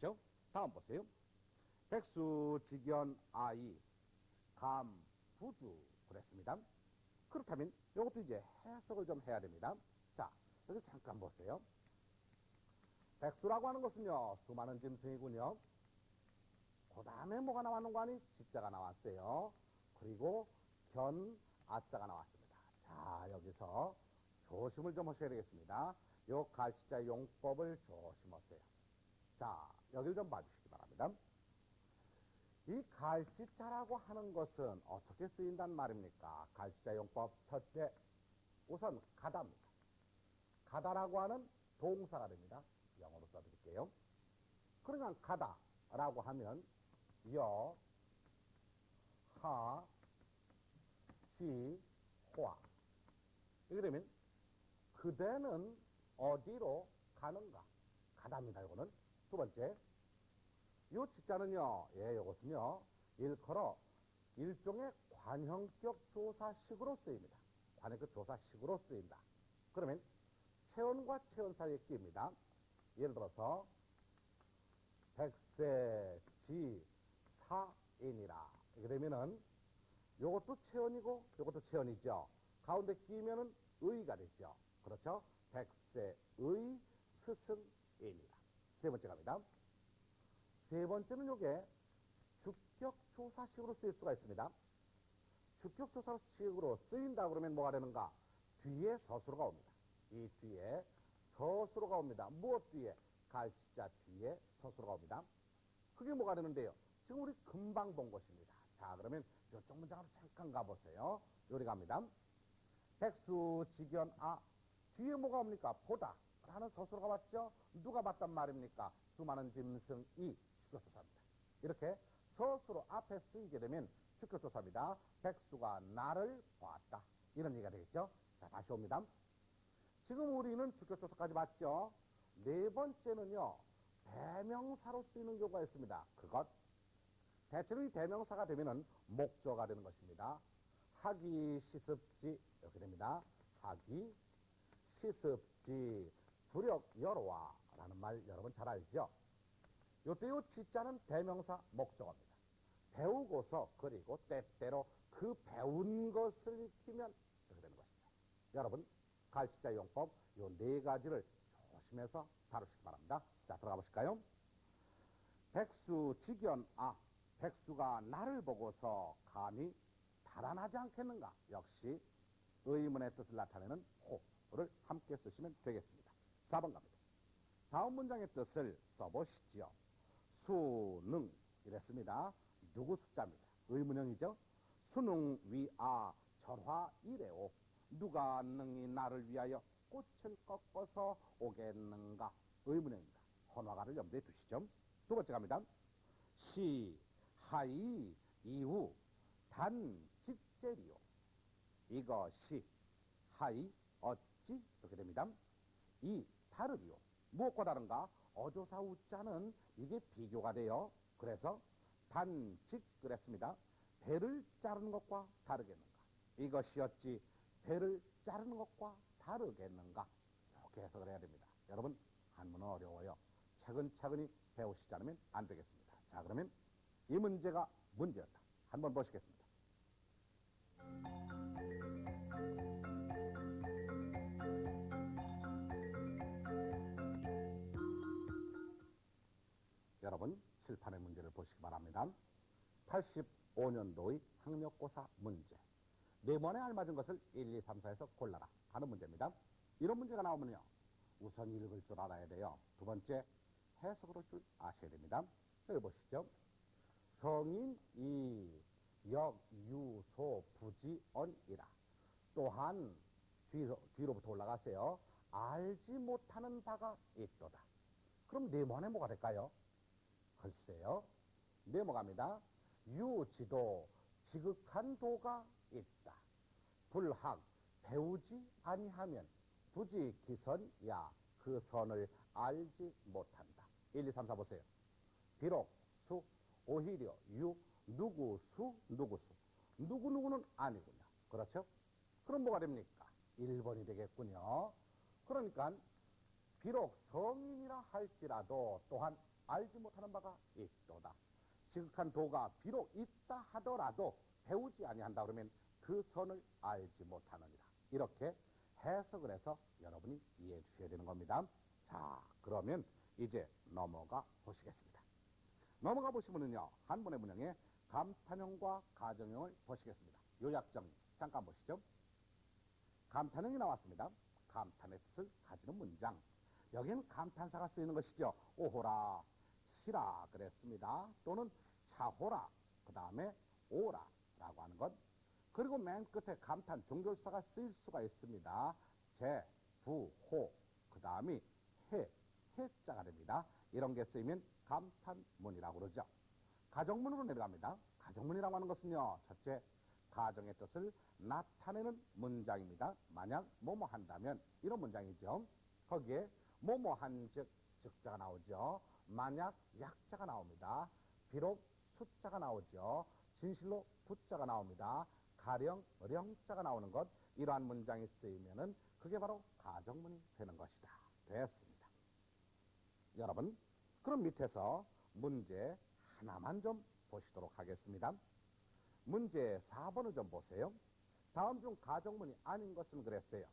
됐죠? 다음 보세요. 백수, 직연, 아이, 감, 부주 그랬습니다. 그렇다면 이것도 이제 해석을 좀 해야 됩니다. 자, 여기 잠깐 보세요. 백수라고 하는 것은요, 수많은 짐승이군요. 그 다음에 뭐가 나왔는 거 아니? 지자가 나왔어요. 그리고 견, 아자가 나왔습니다. 자, 여기서 조심을 좀 하셔야 되겠습니다. 요 갈치자 용법을 조심하세요. 자, 여기를 좀 봐주시기 바랍니다. 이 갈치자라고 하는 것은 어떻게 쓰인단 말입니까? 갈치자 용법 첫째, 우선 가다입니다. 가다라고 하는 동사가 됩니다. 영어로 써드릴게요. 그러니까 가다라고 하면 여, 하, 지, 화. 이게 되면 그대는 어디로 가는가? 가다입니다. 이거는. 두 번째, 요 지자는요, 예, 요것은요, 일컬어 일종의 관형격 조사식으로 쓰입니다. 관형격 조사식으로 쓰인다. 그러면 체언과 체언 사이에 끼입니다. 예를 들어서 백세, 지, 사인이라. 이렇게 되면은 요것도 체언이고 요것도 체언이죠. 가운데 끼면은 의가 되죠. 그렇죠? 백세의 스승인이라. 세 번째 갑니다. 세 번째는 요게 주격조사식으로 쓰일 수가 있습니다. 주격조사식으로 쓰인다 그러면 뭐가 되는가? 뒤에 서술어가 옵니다. 이 뒤에 서술어가 옵니다. 무엇 뒤에? 갈치자 뒤에 서술어가 옵니다. 그게 뭐가 되는데요? 지금 우리 금방 본 것입니다. 자, 그러면 이쪽 문장으로 잠깐 가보세요. 요리 갑니다. 백수, 직연, 아. 뒤에 뭐가 옵니까? 보다 라는 서술어가 왔죠? 누가 봤단 말입니까? 수많은 짐승이 주격조사입니다. 이렇게 서술어 앞에 쓰이게 되면 주격조사입니다. 백수가 나를 보았다. 이런 얘기가 되겠죠? 자, 다시 옵니다. 지금 우리는 주격조사까지 봤죠? 네 번째는요, 대명사로 쓰이는 경우가 있습니다. 그것. 대체로 이 대명사가 되면은 목조가 되는 것입니다. 하기, 시습지, 이렇게 됩니다. 하기, 시습지, 부력, 여로와 라는 말 여러분 잘 알죠? 요때 요 지자는 대명사 목적어입니다. 배우고서 그리고 때때로 그 배운 것을 익히면 이렇게 되는 것이죠. 여러분, 갈치자 용법 요 네 가지를 조심해서 다루시기 바랍니다. 자, 들어가 보실까요? 백수, 직연, 아. 백수가 나를 보고서 감히 달아나지 않겠는가? 역시 의문의 뜻을 나타내는 호를 함께 쓰시면 되겠습니다. 4번 갑니다. 다음 문장의 뜻을 써보시지요. 수능 이랬습니다. 누구 숫자입니다. 의문형이죠. 수능 위아 절화 이래오. 누가 능히 나를 위하여 꽃을 꺾어서 오겠는가? 의문형입니다. 헌화가를 염두에 두시죠. 두 번째 갑니다. 시, 하이, 이후, 단, 직제리요. 이것이, 하이, 어찌, 이렇게 됩니다. 이, 다르리요. 무엇과 다른가? 어조사 우자는 이게 비교가 돼요. 그래서 단직 그랬습니다. 배를 자르는 것과 다르겠는가? 이것이 어찌 배를 자르는 것과 다르겠는가? 이렇게 해석을 해야 됩니다. 여러분, 한문은 어려워요. 차근차근히 배우시지 않으면 안 되겠습니다. 자, 그러면 이 문제가 문제였다. 한번 보시겠습니다. 여러분, 칠판의 문제를 보시기 바랍니다. 85년도의 학력고사 문제. 네 번에 알맞은 것을 1, 2, 3, 4에서 골라라 하는 문제입니다. 이런 문제가 나오면요, 우선 읽을 줄 알아야 돼요. 두 번째, 해석을 할 줄 아셔야 됩니다. 여기 보시죠. 성인이 역, 유, 소, 부지, 언이라. 또한 뒤로부터 올라가세요. 알지 못하는 바가 있도다. 그럼 네모안에 뭐가 될까요? 글쎄요. 네모갑니다. 유지도 지극한 도가 있다. 불학 배우지 아니하면 부지 기선야 그 선을 알지 못한다. 1, 2, 3, 4 보세요. 비록 수 오히려 유 누구수 누구수 누구누구는 아니군요. 그렇죠? 그럼 뭐가 됩니까? 1번이 되겠군요. 그러니까 비록 성인이라 할지라도 또한 알지 못하는 바가 있도다. 지극한 도가 비록 있다 하더라도 배우지 아니한다 그러면 그 선을 알지 못하느니라. 이렇게 해석을 해서 여러분이 이해해 주셔야 되는 겁니다. 자, 그러면 이제 넘어가 보시겠습니다. 넘어가 보시면은요, 한문의 문형에 감탄형과 가정형을 보시겠습니다. 요약정 잠깐 보시죠. 감탄형이 나왔습니다. 감탄의 뜻을 가지는 문장. 여기는 감탄사가 쓰이는 것이죠. 오호라, 시라 그랬습니다. 또는 차호라, 그 다음에 오라 라고 하는 것. 그리고 맨 끝에 감탄 종결사가 쓰일 수가 있습니다. 제, 부, 호, 그 다음이 해, 해자가 됩니다. 이런 게 쓰이면 감탄문이라고 그러죠. 가정문으로 내려갑니다. 가정문이라고 하는 것은요, 첫째, 가정의 뜻을 나타내는 문장입니다. 만약 뭐뭐 한다면 이런 문장이죠. 거기에 뭐뭐 한즉 즉자가 나오죠. 만약 약자가 나옵니다. 비록 숫자가 나오죠. 진실로 부자가 나옵니다. 가령 령자가 나오는 것, 이러한 문장이 쓰이면은 그게 바로 가정문이 되는 것이다. 됐습니다. 여러분, 그럼 밑에서 문제 하나만 좀 보시도록 하겠습니다. 문제 4번을 좀 보세요. 다음 중 가정문이 아닌 것은 그랬어요.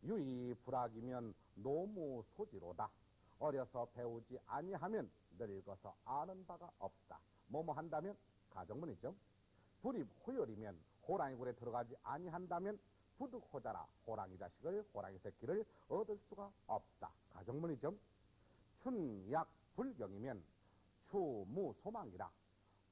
유이 불학이면 노무 소지로다. 어려서 배우지 아니하면 늙어서 아는 바가 없다. 뭐뭐 한다면 가정문이죠. 불입 호열이면 호랑이 굴에 들어가지 아니한다면 부득호자라. 호랑이 자식을, 호랑이 새끼를 얻을 수가 없다. 가정문이죠. 춘약 불경이면 추무 소망이라.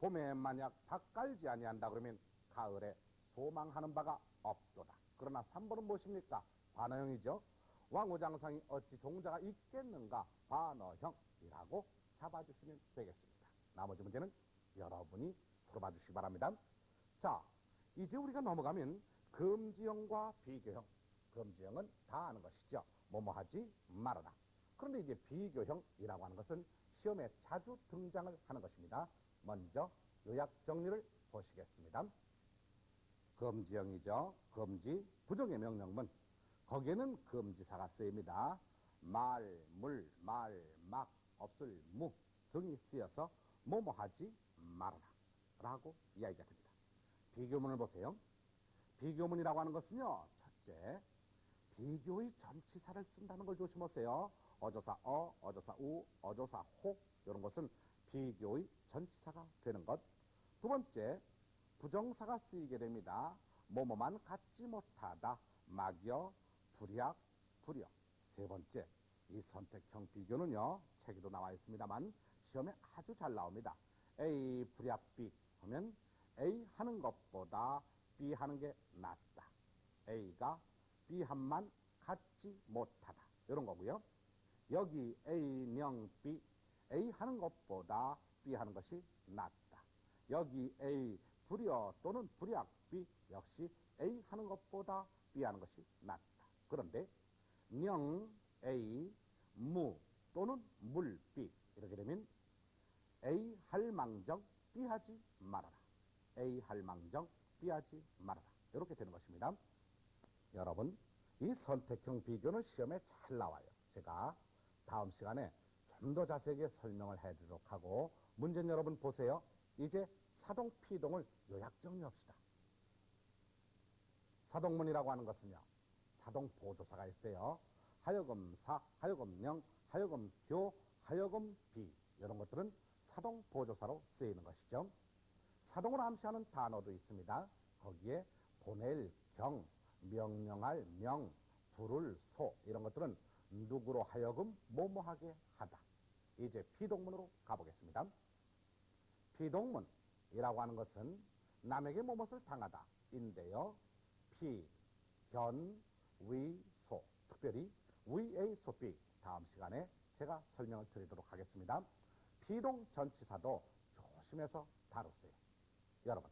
봄에 만약 닭 깔지 아니한다 그러면 가을에 소망하는 바가 없도다. 그러나 3번은 무엇입니까? 반어형이죠. 왕후장상이 어찌 종자가 있겠는가? 반어형이라고 잡아주시면 되겠습니다. 나머지 문제는 여러분이 풀어봐 주시기 바랍니다. 자, 이제 우리가 넘어가면 금지형과 비교형. 금지형은 다 아는 것이죠. 뭐뭐 하지 말아라. 그런데 이제 비교형이라고 하는 것은 시험에 자주 등장을 하는 것입니다. 먼저 요약 정리를 보시겠습니다. 금지형이죠. 금지, 부정의 명령문. 거기에는 금지사가 쓰입니다. 말, 물, 말, 막, 없을, 무 등이 쓰여서 뭐뭐 하지 말아라 라고 이야기가 됩니다. 비교문을 보세요. 비교문이라고 하는 것은요, 첫째, 비교의 전치사를 쓴다는 걸 조심하세요. 어조사 어, 어조사 우, 어조사 호, 이런 것은 비교의 전치사가 되는 것. 두 번째, 부정사가 쓰이게 됩니다. 뭐뭐만 갖지 못하다, 막여, 불약, 불여. 세 번째, 이 선택형 비교는요, 책에도 나와 있습니다만 시험에 아주 잘 나옵니다. A 불약 B 하면 A 하는 것보다 B 하는 게 낫다. A가 B 한만 갖지 못하다. 이런 거고요. 여기 A명 B, A 하는 것보다 B 하는 것이 낫다. 여기 A 불여 또는 불약 B 역시 A 하는 것보다 B 하는 것이 낫다. 그런데 명 A, 무 또는 물 B 이렇게 되면 A 할 망정 B 하지 말아라. A 할 망정 B 하지 말아라. 이렇게 되는 것입니다. 여러분, 이 선택형 비교는 시험에 잘 나와요. 제가 다음 시간에 좀 더 자세하게 설명을 해드리도록 하고, 문제는 여러분 보세요. 이제 사동, 피동을 요약 정리합시다. 사동문이라고 하는 것은요, 사동 보조사가 있어요. 하여금사, 하여금령, 하여금교, 하여금비 이런 것들은 사동 보조사로 쓰이는 것이죠. 사동을 암시하는 단어도 있습니다. 거기에 보낼 경, 명령할 명, 부를 소 이런 것들은 누구로 하여금 뭐뭐하게 하다. 이제 피동문으로 가보겠습니다. 피동문이라고 하는 것은 남에게 뭐뭇을 당하다 인데요. 피, 견, 위, 소. 특별히 위의 소비 다음 시간에 제가 설명을 드리도록 하겠습니다. 피동 전치사도 조심해서 다루세요. 여러분,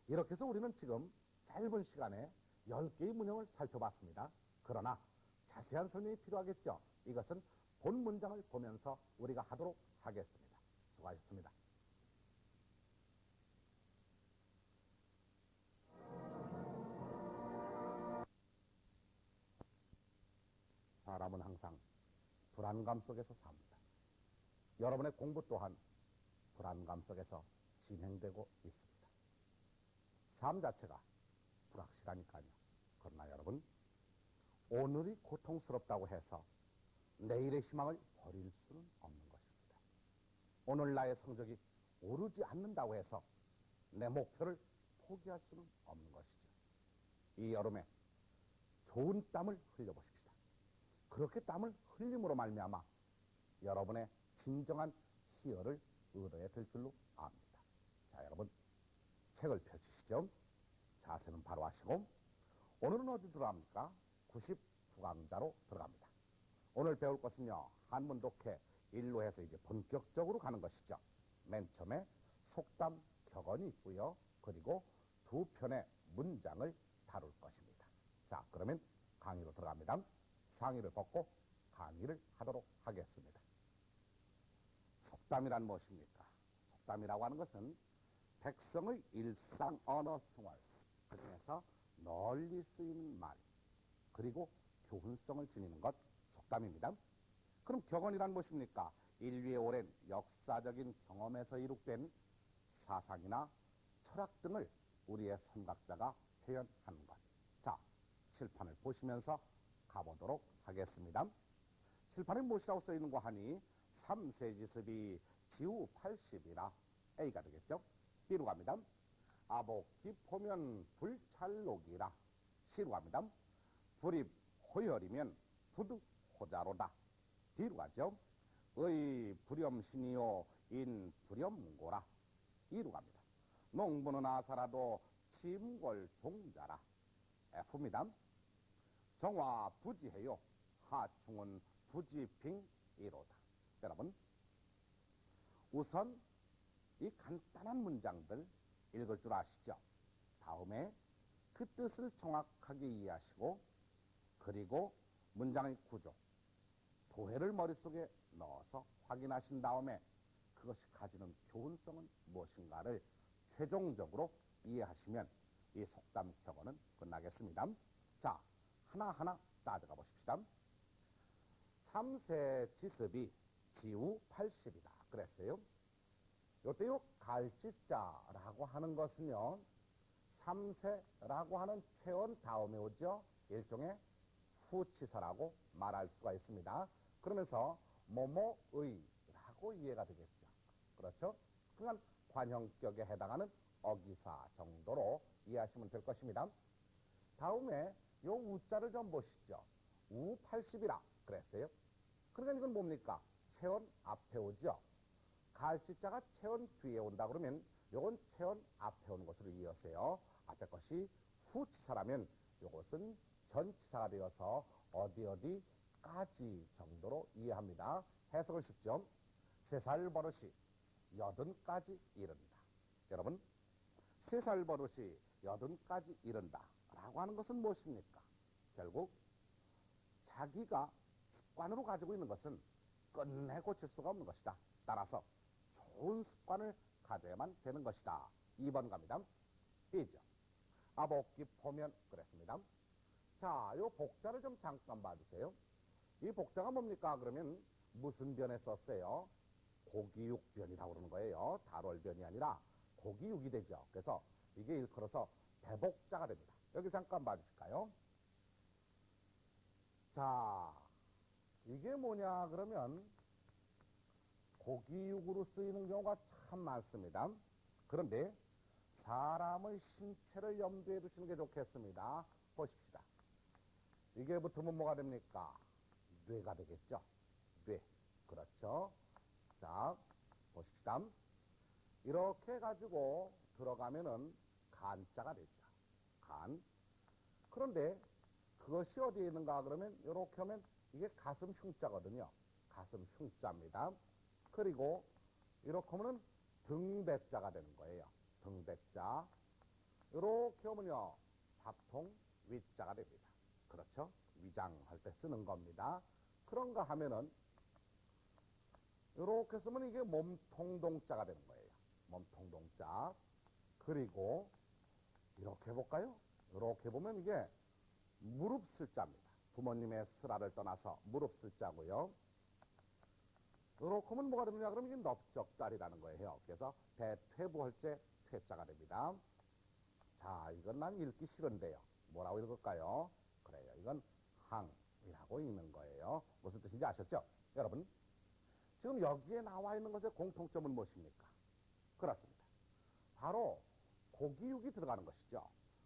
이렇게 해서 우리는 지금 짧은 시간에 10개의 문형을 살펴봤습니다. 그러나 자세한 설명이 필요하겠죠. 이것은 본 문장을 보면서 우리가 하도록 하겠습니다. 수고하셨습니다. 사람은 항상 불안감 속에서 삽니다. 여러분의 공부 또한 불안감 속에서 진행되고 있습니다. 삶 자체가 불확실하니까요. 그러나 여러분, 오늘이 고통스럽다고 해서 내일의 희망을 버릴 수는 없는 것입니다. 오늘 나의 성적이 오르지 않는다고 해서 내 목표를 포기할 수는 없는 것이죠. 이 여름에 좋은 땀을 흘려보십시다. 그렇게 땀을 흘림으로 말미암아 여러분의 진정한 희열을 얻어야 될 줄로 압니다. 자, 여러분, 책을 펼치시죠. 자세는 바로 하시고, 오늘은 어디 들어갑니까? 99강자로 들어갑니다. 오늘 배울 것은요, 한문 독해 1로 해서 이제 본격적으로 가는 것이죠. 맨 처음에 속담 격언이 있고요. 그리고 두 편의 문장을 다룰 것입니다. 자, 그러면 강의로 들어갑니다. 상의를 벗고 강의를 하도록 하겠습니다. 속담이란 무엇입니까? 속담이라고 하는 것은 백성의 일상 언어 생활, 그중에서 널리 쓰이는 말, 그리고 교훈성을 지니는 것, 속담입니다. 그럼 격언이란 무엇입니까? 인류의 오랜 역사적인 경험에서 이룩된 사상이나 철학 등을 우리의 선각자가 표현하는 것. 자, 칠판을 보시면서 가보도록 하겠습니다. 칠판에 무엇이라고 써있는고 하니 삼세지습이 지우 80이라 A가 되겠죠. B로 갑니다. 아복기 포면 불찰록이라 C로 갑니다. 불입 호열이면 부득호자로다 D로 가죠. 의 불염신이요 인 불염고라 E로 갑니다. 농부는 아사라도 침골 종자라 F입니다. 정화 부지해요 하충은 부지빙이로다. 여러분, 우선 이 간단한 문장들 읽을 줄 아시죠? 다음에 그 뜻을 정확하게 이해하시고, 그리고 문장의 구조, 도해를 머릿속에 넣어서 확인하신 다음에 그것이 가지는 교훈성은 무엇인가를 최종적으로 이해하시면 이 속담 격언은 끝나겠습니다. 자, 하나하나 따져가 보십시다. 삼세지습이 지우 80이다 그랬어요. 요때요 갈지자라고 하는 것은요, 삼세라고 하는 체언 다음에 오죠. 일종의 후치사라고 말할 수가 있습니다. 그러면서 뭐뭐의라고 이해가 되겠죠. 그렇죠? 그러니까 관형격에 해당하는 어기사 정도로 이해하시면 될 것입니다. 다음에 요 우자를 좀 보시죠. 우 80이라 그랬어요. 그러니까 이건 뭡니까? 체언 앞에 오죠. 갈지자가 체언 뒤에 온다 그러면 요건 체언 앞에 오는 것으로 이어서요. 앞에 것이 후치사라면 요것은 전치사가 되어서 어디까지 정도로 이해합니다. 해석을 쉽죠. 3살 버릇이 80까지 이른다. 여러분, 3살 버릇이 80까지 이른다 라고 하는 것은 무엇입니까? 결국 자기가 습관으로 가지고 있는 것은 끝내 고칠 수가 없는 것이다. 따라서 좋은 습관을 가져야만 되는 것이다. 2번 갑니다. B죠. 아복기 포면 그랬습니다. 자, 요 복자를 좀 잠깐 봐주세요. 이 복자가 뭡니까? 그러면 무슨 변에 썼어요? 고기육변이라고 그러는 거예요. 달월변이 아니라 고기육이 되죠. 그래서 이게 일컬어서 대복자가 됩니다. 여기 잠깐 봐주실까요? 자, 이게 뭐냐 그러면 고기육으로 쓰이는 경우가 참 많습니다. 그런데 사람의 신체를 염두에 두시는 게 좋겠습니다. 보십시다. 이게 붙으면 뭐가 됩니까? 뇌가 되겠죠. 뇌. 그렇죠. 자, 보십시다. 이렇게 해가지고 들어가면은 간자가 되죠. 간. 그런데 그것이 어디에 있는가 그러면 이렇게 하면 이게 가슴 흉자거든요. 가슴 흉자입니다. 그리고 이렇게 하면은 등대자가 되는 거예요. 등대자. 이렇게 하면요 밥통 위자가 됩니다. 그렇죠? 위장할 때 쓰는 겁니다. 그런가 하면은 이렇게 쓰면 이게 몸통동자가 되는 거예요. 몸통동자. 그리고 이렇게 해볼까요? 이렇게 보면 이게 무릎 쓸자입니다. 부모님의 슬아를 떠나서 무릎 쓸자고요. 이렇게 하면 뭐가 되느냐 그러면 이게 넓적다리라는 거예요. 그래서 대퇴부할제 퇴자가 됩니다. 자, 이건 난 읽기 싫은데요. 뭐라고 읽을까요? 그래요. 이건 항이라고 읽는 거예요. 무슨 뜻인지 아셨죠? 여러분, 지금 여기에 나와 있는 것의 공통점은 무엇입니까? 그렇습니다. 바로 고기육이 들어가는 것이죠.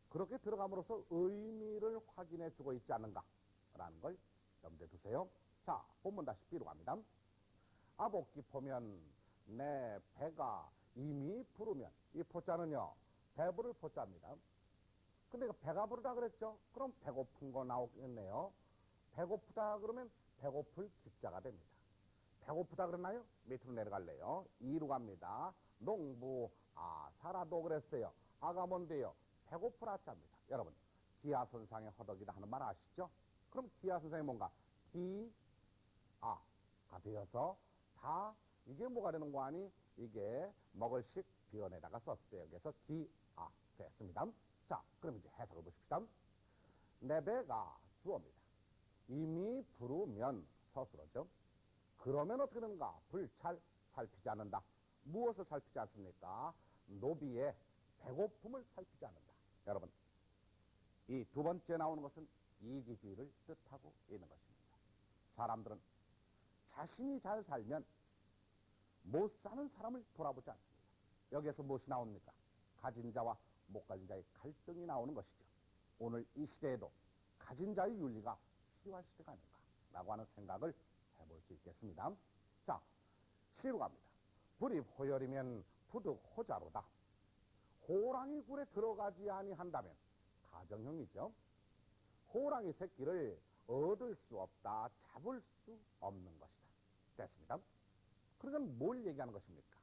그렇게 들어감으로써 의미를 확인해 주고 있지 않는가라는 걸 염두에 두세요. 자, 본문 다시 비로 갑니다. 아복기 포면 내 배가 이미 부르면, 이 포자는요 배부를 포자입니다. 근데 이거 배가 부르다 그랬죠? 그럼 배고픈 거 나오겠네요. 배고프다 그러면 배고플 기자가 됩니다. 배고프다 그랬나요? 밑으로 내려갈래요. 이로 갑니다. 농부 아사라도 그랬어요. 아가 뭔데요? 배고프라 자입니다. 여러분, 기하선상의 허덕이다 하는 말 아시죠? 그럼 기하선상이 뭔가? 기아가 되어서 다 이게 뭐가 되는 거 아니? 이게 먹을식 비언에다가 썼어요. 그래서 기아 됐습니다. 자, 그럼 이제 해석을 보십시다. 내 배가 주어입니다. 이미 부르면 서술어죠. 그러면 어떻게 되는가? 불찰 살피지 않는다. 무엇을 살피지 않습니까? 노비의 배고픔을 살피지 않는다. 여러분, 이 두 번째 나오는 것은 이기주의를 뜻하고 있는 것입니다. 사람들은 자신이 잘 살면 못 사는 사람을 돌아보지 않습니다. 여기에서 무엇이 나옵니까? 가진 자와 못 가진 자의 갈등이 나오는 것이죠. 오늘 이 시대에도 가진 자의 윤리가 필요한 시대가 아닌가라고 하는 생각을 해볼 수 있겠습니다. 자, 시로 갑니다. 불이 호열이면 부득 호자로다. 호랑이 굴에 들어가지 아니한다면 가정형이죠. 호랑이 새끼를 얻을 수 없다, 잡을 수 없는 것이다. 됐습니다. 그러니까 뭘 얘기하는 것입니까?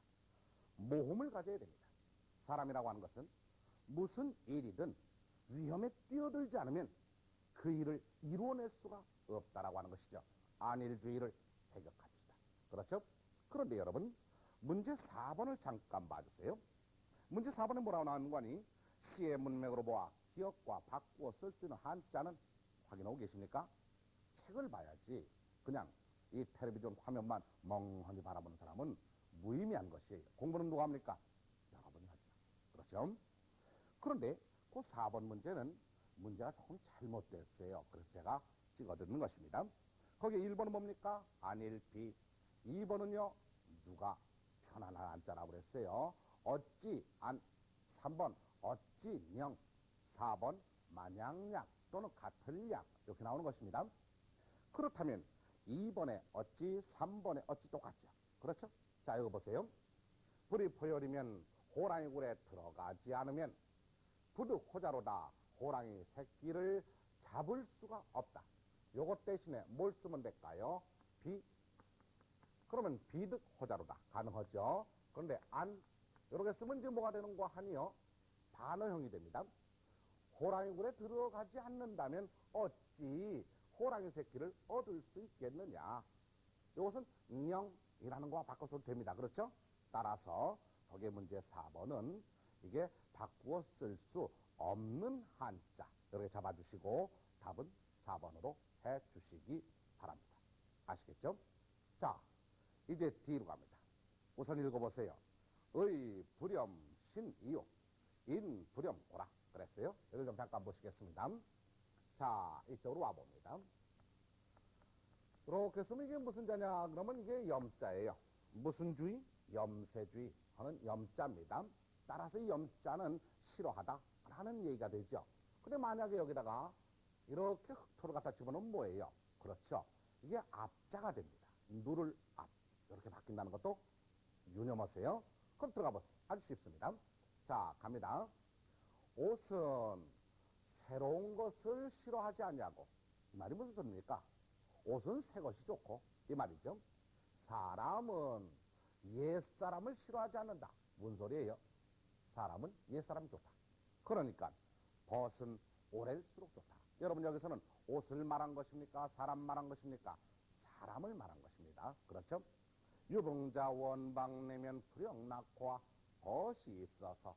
모험을 가져야 됩니다. 사람이라고 하는 것은 무슨 일이든 위험에 뛰어들지 않으면 그 일을 이루어낼 수가 없다라고 하는 것이죠. 안일주의를 배격합시다. 그렇죠? 그런데 여러분, 문제 4번을 잠깐 봐주세요. 문제 4번에 뭐라고 나오는 거니? 시의 문맥으로 보아 기억과 바꾸어 쓸 수 있는 한자는 확인하고 계십니까? 책을 봐야지 그냥 이 텔레비전 화면만 멍하니 바라보는 사람은 무의미한 것이에요. 공부는 누가 합니까? 여러분이 하죠. 그렇죠? 그런데 그 4번 문제는 문제가 조금 잘못됐어요. 그래서 제가 찍어드리는 것입니다. 거기 1번은 뭡니까? 안일비. 2번은요, 누가 편안한 안자라고 그랬어요. 어찌 안. 3번 어찌명. 4번 마냥약 또는 같을 약. 이렇게 나오는 것입니다. 그렇다면 2번에 어찌, 3번에 어찌 똑같죠? 그렇죠? 자, 이거 보세요. 불이 포열이면 호랑이 굴에 들어가지 않으면 부득 호자로다. 호랑이 새끼를 잡을 수가 없다. 요것 대신에 뭘 쓰면 될까요? 비. 그러면 비득 호자로다. 가능하죠? 그런데 안. 이렇게 쓰면 이제 뭐가 되는 거 하니요? 반어형이 됩니다. 호랑이 굴에 들어가지 않는다면 어찌 호랑이 새끼를 얻을 수 있겠느냐. 이것은 명이라는 거와 바꿔서도 됩니다. 그렇죠? 따라서 거기에 문제 4번은 이게 바꾸어 쓸 수 없는 한자. 이렇게 잡아주시고 답은 4번으로 해주시기 바랍니다. 아시겠죠? 자, 이제 뒤로 갑니다. 우선 읽어보세요. 의 불염 신이요 인 불염 오라 그랬어요. 이걸 좀 잠깐 보시겠습니다. 자, 이쪽으로 와봅니다. 이렇게 쓰면 이게 무슨 자냐 그러면 이게 염자예요. 무슨 주의? 염세주의 하는 염자입니다. 따라서 이 염자는 싫어하다 라는 얘기가 되죠. 근데 만약에 여기다가 이렇게 흑토를 갖다 집어넣으면 뭐예요? 그렇죠. 이게 앞자가 됩니다. 누를 앞 이렇게 바뀐다는 것도 유념하세요. 그럼 들어가 보세요. 아주 쉽습니다. 자, 갑니다. 옷은 새로운 것을 싫어하지 않냐고. 이 말이 무슨 소리입니까? 옷은 새 것이 좋고 이 말이죠. 사람은 옛사람을 싫어하지 않는다. 뭔 소리예요? 사람은 옛사람이 좋다. 그러니까 벗은 오래일수록 좋다. 여러분 여기서는 옷을 말한 것입니까? 사람 말한 것입니까? 사람을 말한 것입니다. 그렇죠? 유봉자 원방 내면 불영 낙화 벗이 있어서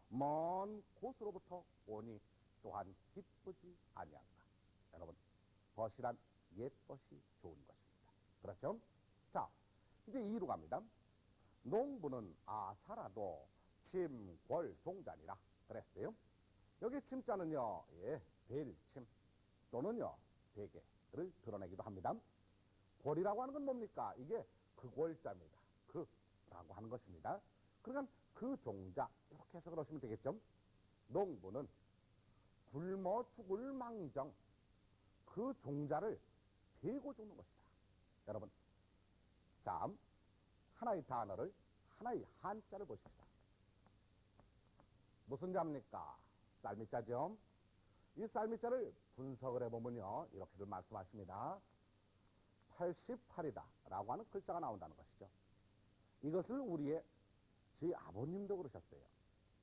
먼 곳으로부터 오니 또한 기쁘지 아니한가. 여러분, 벗이란 옛벗이 좋은 것입니다. 그렇죠? 자, 이제 2로 갑니다. 농부는 아사라도 침궐 종자니라 그랬어요. 여기 침자는요, 예, 벨침 또는요, 베개를 드러내기도 합니다. 골이라고 하는 건 뭡니까? 이게 그 골자입니다. 그라고 하는 것입니다. 그러니까 그 종자, 이렇게 해석을 하시면 되겠죠? 농부는 굶어 죽을 망정, 그 종자를 베고 죽는 것이다. 여러분, 자, 하나의 단어를, 하나의 한자를 보십시다. 무슨 자입니까? 쌀미자죠? 이 쌀미자를 분석을 해보면요, 이렇게들 말씀하십니다. 88이다 라고 하는 글자가 나온다는 것이죠. 이것을 우리의 저희 아버님도 그러셨어요.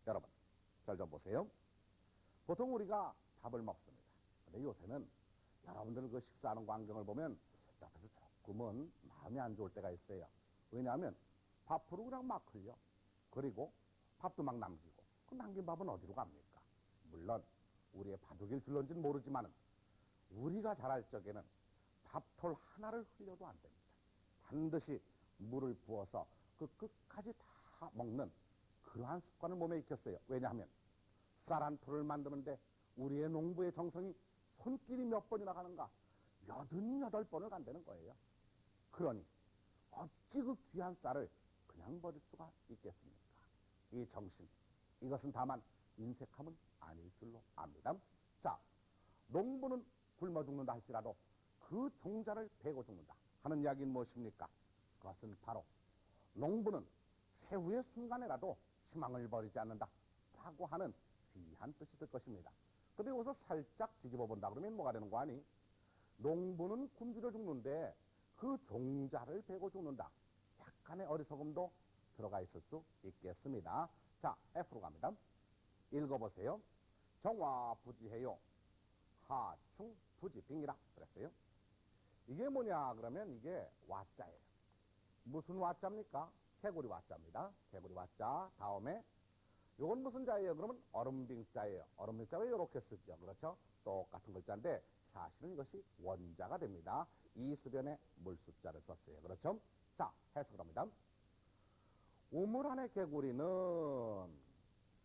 여러분, 잘 좀 보세요. 보통 우리가 밥을 먹습니다. 근데 요새는 여러분들 그 식사하는 광경을 보면 옆에서 조금은 마음이 안 좋을 때가 있어요. 왜냐하면 밥으로 그냥 막 흘려. 그리고 밥도 막 남기고. 그 남긴 밥은 어디로 갑니까? 물론 우리의 바둑일 줄런지는 모르지만 우리가 자랄 적에는 밥톨 하나를 흘려도 안 됩니다. 반드시 물을 부어서 그 끝까지 다 먹는 그러한 습관을 몸에 익혔어요. 왜냐하면 쌀 한 톨을 만드는데 우리의 농부의 정성이 손길이 몇 번이나 가는가? 88번을 간다는 거예요. 그러니 어찌 그 귀한 쌀을 그냥 버릴 수가 있겠습니까? 이 정신, 이것은 다만 인색함은 아닐 줄로 압니다. 자, 농부는 굶어 죽는다 할지라도 그 종자를 베고 죽는다 하는 이야기는 무엇입니까? 그것은 바로 농부는 최후의 순간에라도 희망을 버리지 않는다 라고 하는 귀한 뜻이 될 것입니다. 근데 여기서 살짝 뒤집어 본다 그러면 뭐가 되는 거 아니? 농부는 굶주려 죽는데 그 종자를 베고 죽는다. 약간의 어리석음도 들어가 있을 수 있겠습니다. 자, F로 갑니다. 읽어보세요. 정화부지해요. 하충 부지빙이라 그랬어요. 이게 뭐냐 그러면 이게 와자예요. 무슨 와자입니까? 개구리 와자입니다. 개구리 와자. 다음에 요건 무슨 자예요? 그러면 얼음빙자예요. 얼음빙자 왜 이렇게 쓰죠? 그렇죠? 똑같은 글자인데 사실은 이것이 원자가 됩니다. 이수변에 물숫자를 썼어요. 그렇죠? 자, 해석을 합니다. 우물 안의 개구리는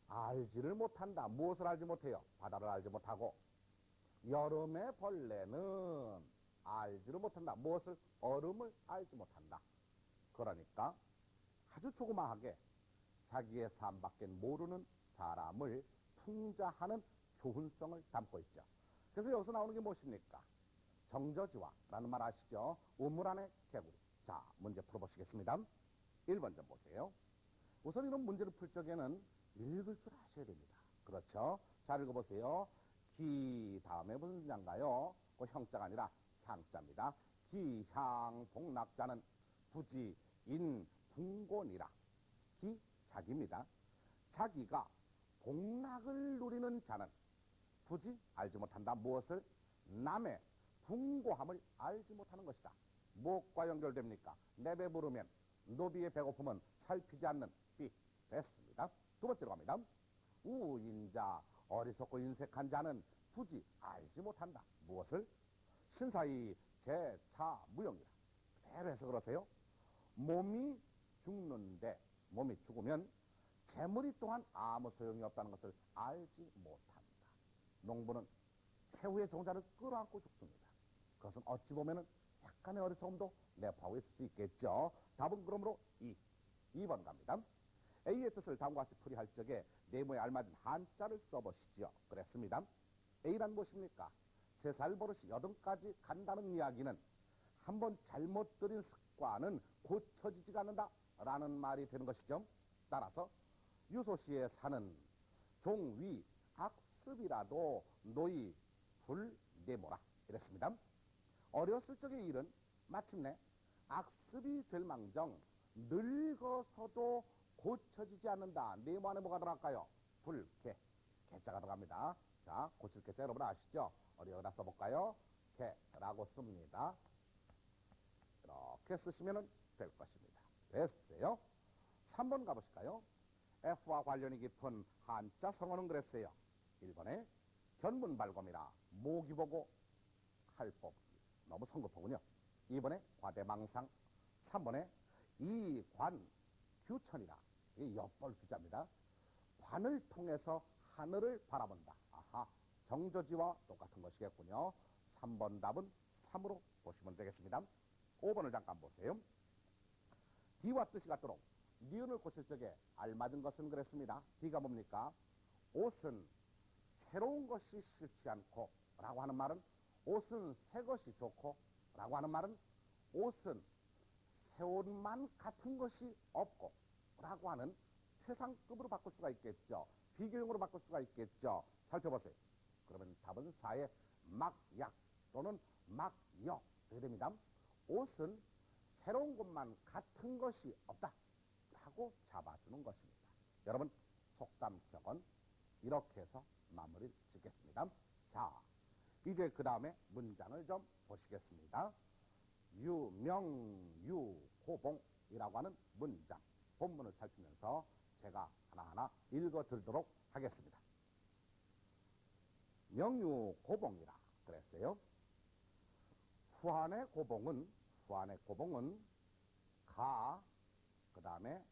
알지를 못한다. 무엇을 알지 못해요? 바다를 알지 못하고. 여름의 벌레는 알지를 못한다. 무엇을? 얼음을 알지 못한다. 그러니까 아주 조그마하게 자기의 삶밖에 모르는 사람을 풍자하는 교훈성을 담고 있죠. 그래서 여기서 나오는 게 무엇입니까? 정저지화라는 말 아시죠? 우물 안의 개구리. 자, 문제 풀어보시겠습니다. 1번 좀 보세요. 우선 이런 문제를 풀 적에는 읽을 줄 아셔야 됩니다. 그렇죠? 잘 읽어보세요. 기 다음에 무슨 자인가요? 그 형자가 아니라 향자입니다. 기향복락자는 부지인붕곤이라. 기 자기입니다. 자기가 복락을 누리는 자는 부지 알지 못한다. 무엇을? 남의 붕고함을 알지 못하는 것이다. 무엇과 연결됩니까? 내 배부르면 노비의 배고픔은 살피지 않는 삐. 됐습니다. 두 번째로 갑니다. 우인자 어리석고 인색한 자는 부지 알지 못한다. 무엇을? 신사의 제차 무용이라. 그대로 해서 그러세요. 몸이 죽는데 몸이 죽으면 재물이 또한 아무 소용이 없다는 것을 알지 못한다. 농부는 최후의 종자를 끌어안고 죽습니다. 그것은 어찌 보면 약간의 어리석음도 내포하고 있을 수 있겠죠. 답은 그러므로 2번 갑니다. A의 뜻을 다음과 같이 풀이할 적에 네모에 알맞은 한자를 써보시죠. 그랬습니다. A란 무엇입니까? 3살 버릇이 8까지 간다는 이야기는 한번 잘못 들인 습관은 고쳐지지가 않는다 라는 말이 되는 것이죠. 따라서 유소시에 사는 종위 악습이라도 노이 불내모라 이랬습니다. 어렸을 적의 일은 마침내 악습이 될 망정 늙어서도 고쳐지지 않는다. 네모 안에 뭐가 들어갈까요? 불개. 개자가 들어갑니다. 자, 고칠 개자 여러분 아시죠? 어디에다 써볼까요? 개라고 씁니다. 이렇게 쓰시면 될 것입니다. 됐어요? 3번 가보실까요? F와 관련이 깊은 한자 성어는 그랬어요. 1번에 견문발검이라 모기 보고 칼 뽑기. 너무 성급하군요. 2번에 과대망상. 3번에 이관 규천이라. 이 역벌 규자입니다. 관을 통해서 하늘을 바라본다. 아하, 정조지와 똑같은 것이겠군요. 3번 답은 3으로 보시면 되겠습니다. 5번을 잠깐 보세요. D와 뜻이 같도록 니은을 고칠 적에 알맞은 것은 그랬습니다. D가 뭡니까? 옷은 새로운 것이 싫지 않고 라고 하는 말은 옷은 새 것이 좋고 라고 하는 말은 옷은 새 옷만 같은 것이 없고 라고 하는 최상급으로 바꿀 수가 있겠죠. 비교용으로 바꿀 수가 있겠죠. 살펴보세요. 그러면 답은 4의 막약 또는 막역 되게 됩니다. 옷은 새로운 것만 같은 것이 없다 라고 잡아주는 것입니다. 여러분 속담격은 이렇게 해서 마무리를 짓겠습니다. 자, 이제 그 다음에 문장을 좀 보시겠습니다. 유명유고봉이라고 하는 문장 본문을 살피면서 제가 하나하나 읽어드리도록 하겠습니다. 명유고봉이라 그랬어요. 후한의 고봉은 가, 그 다음에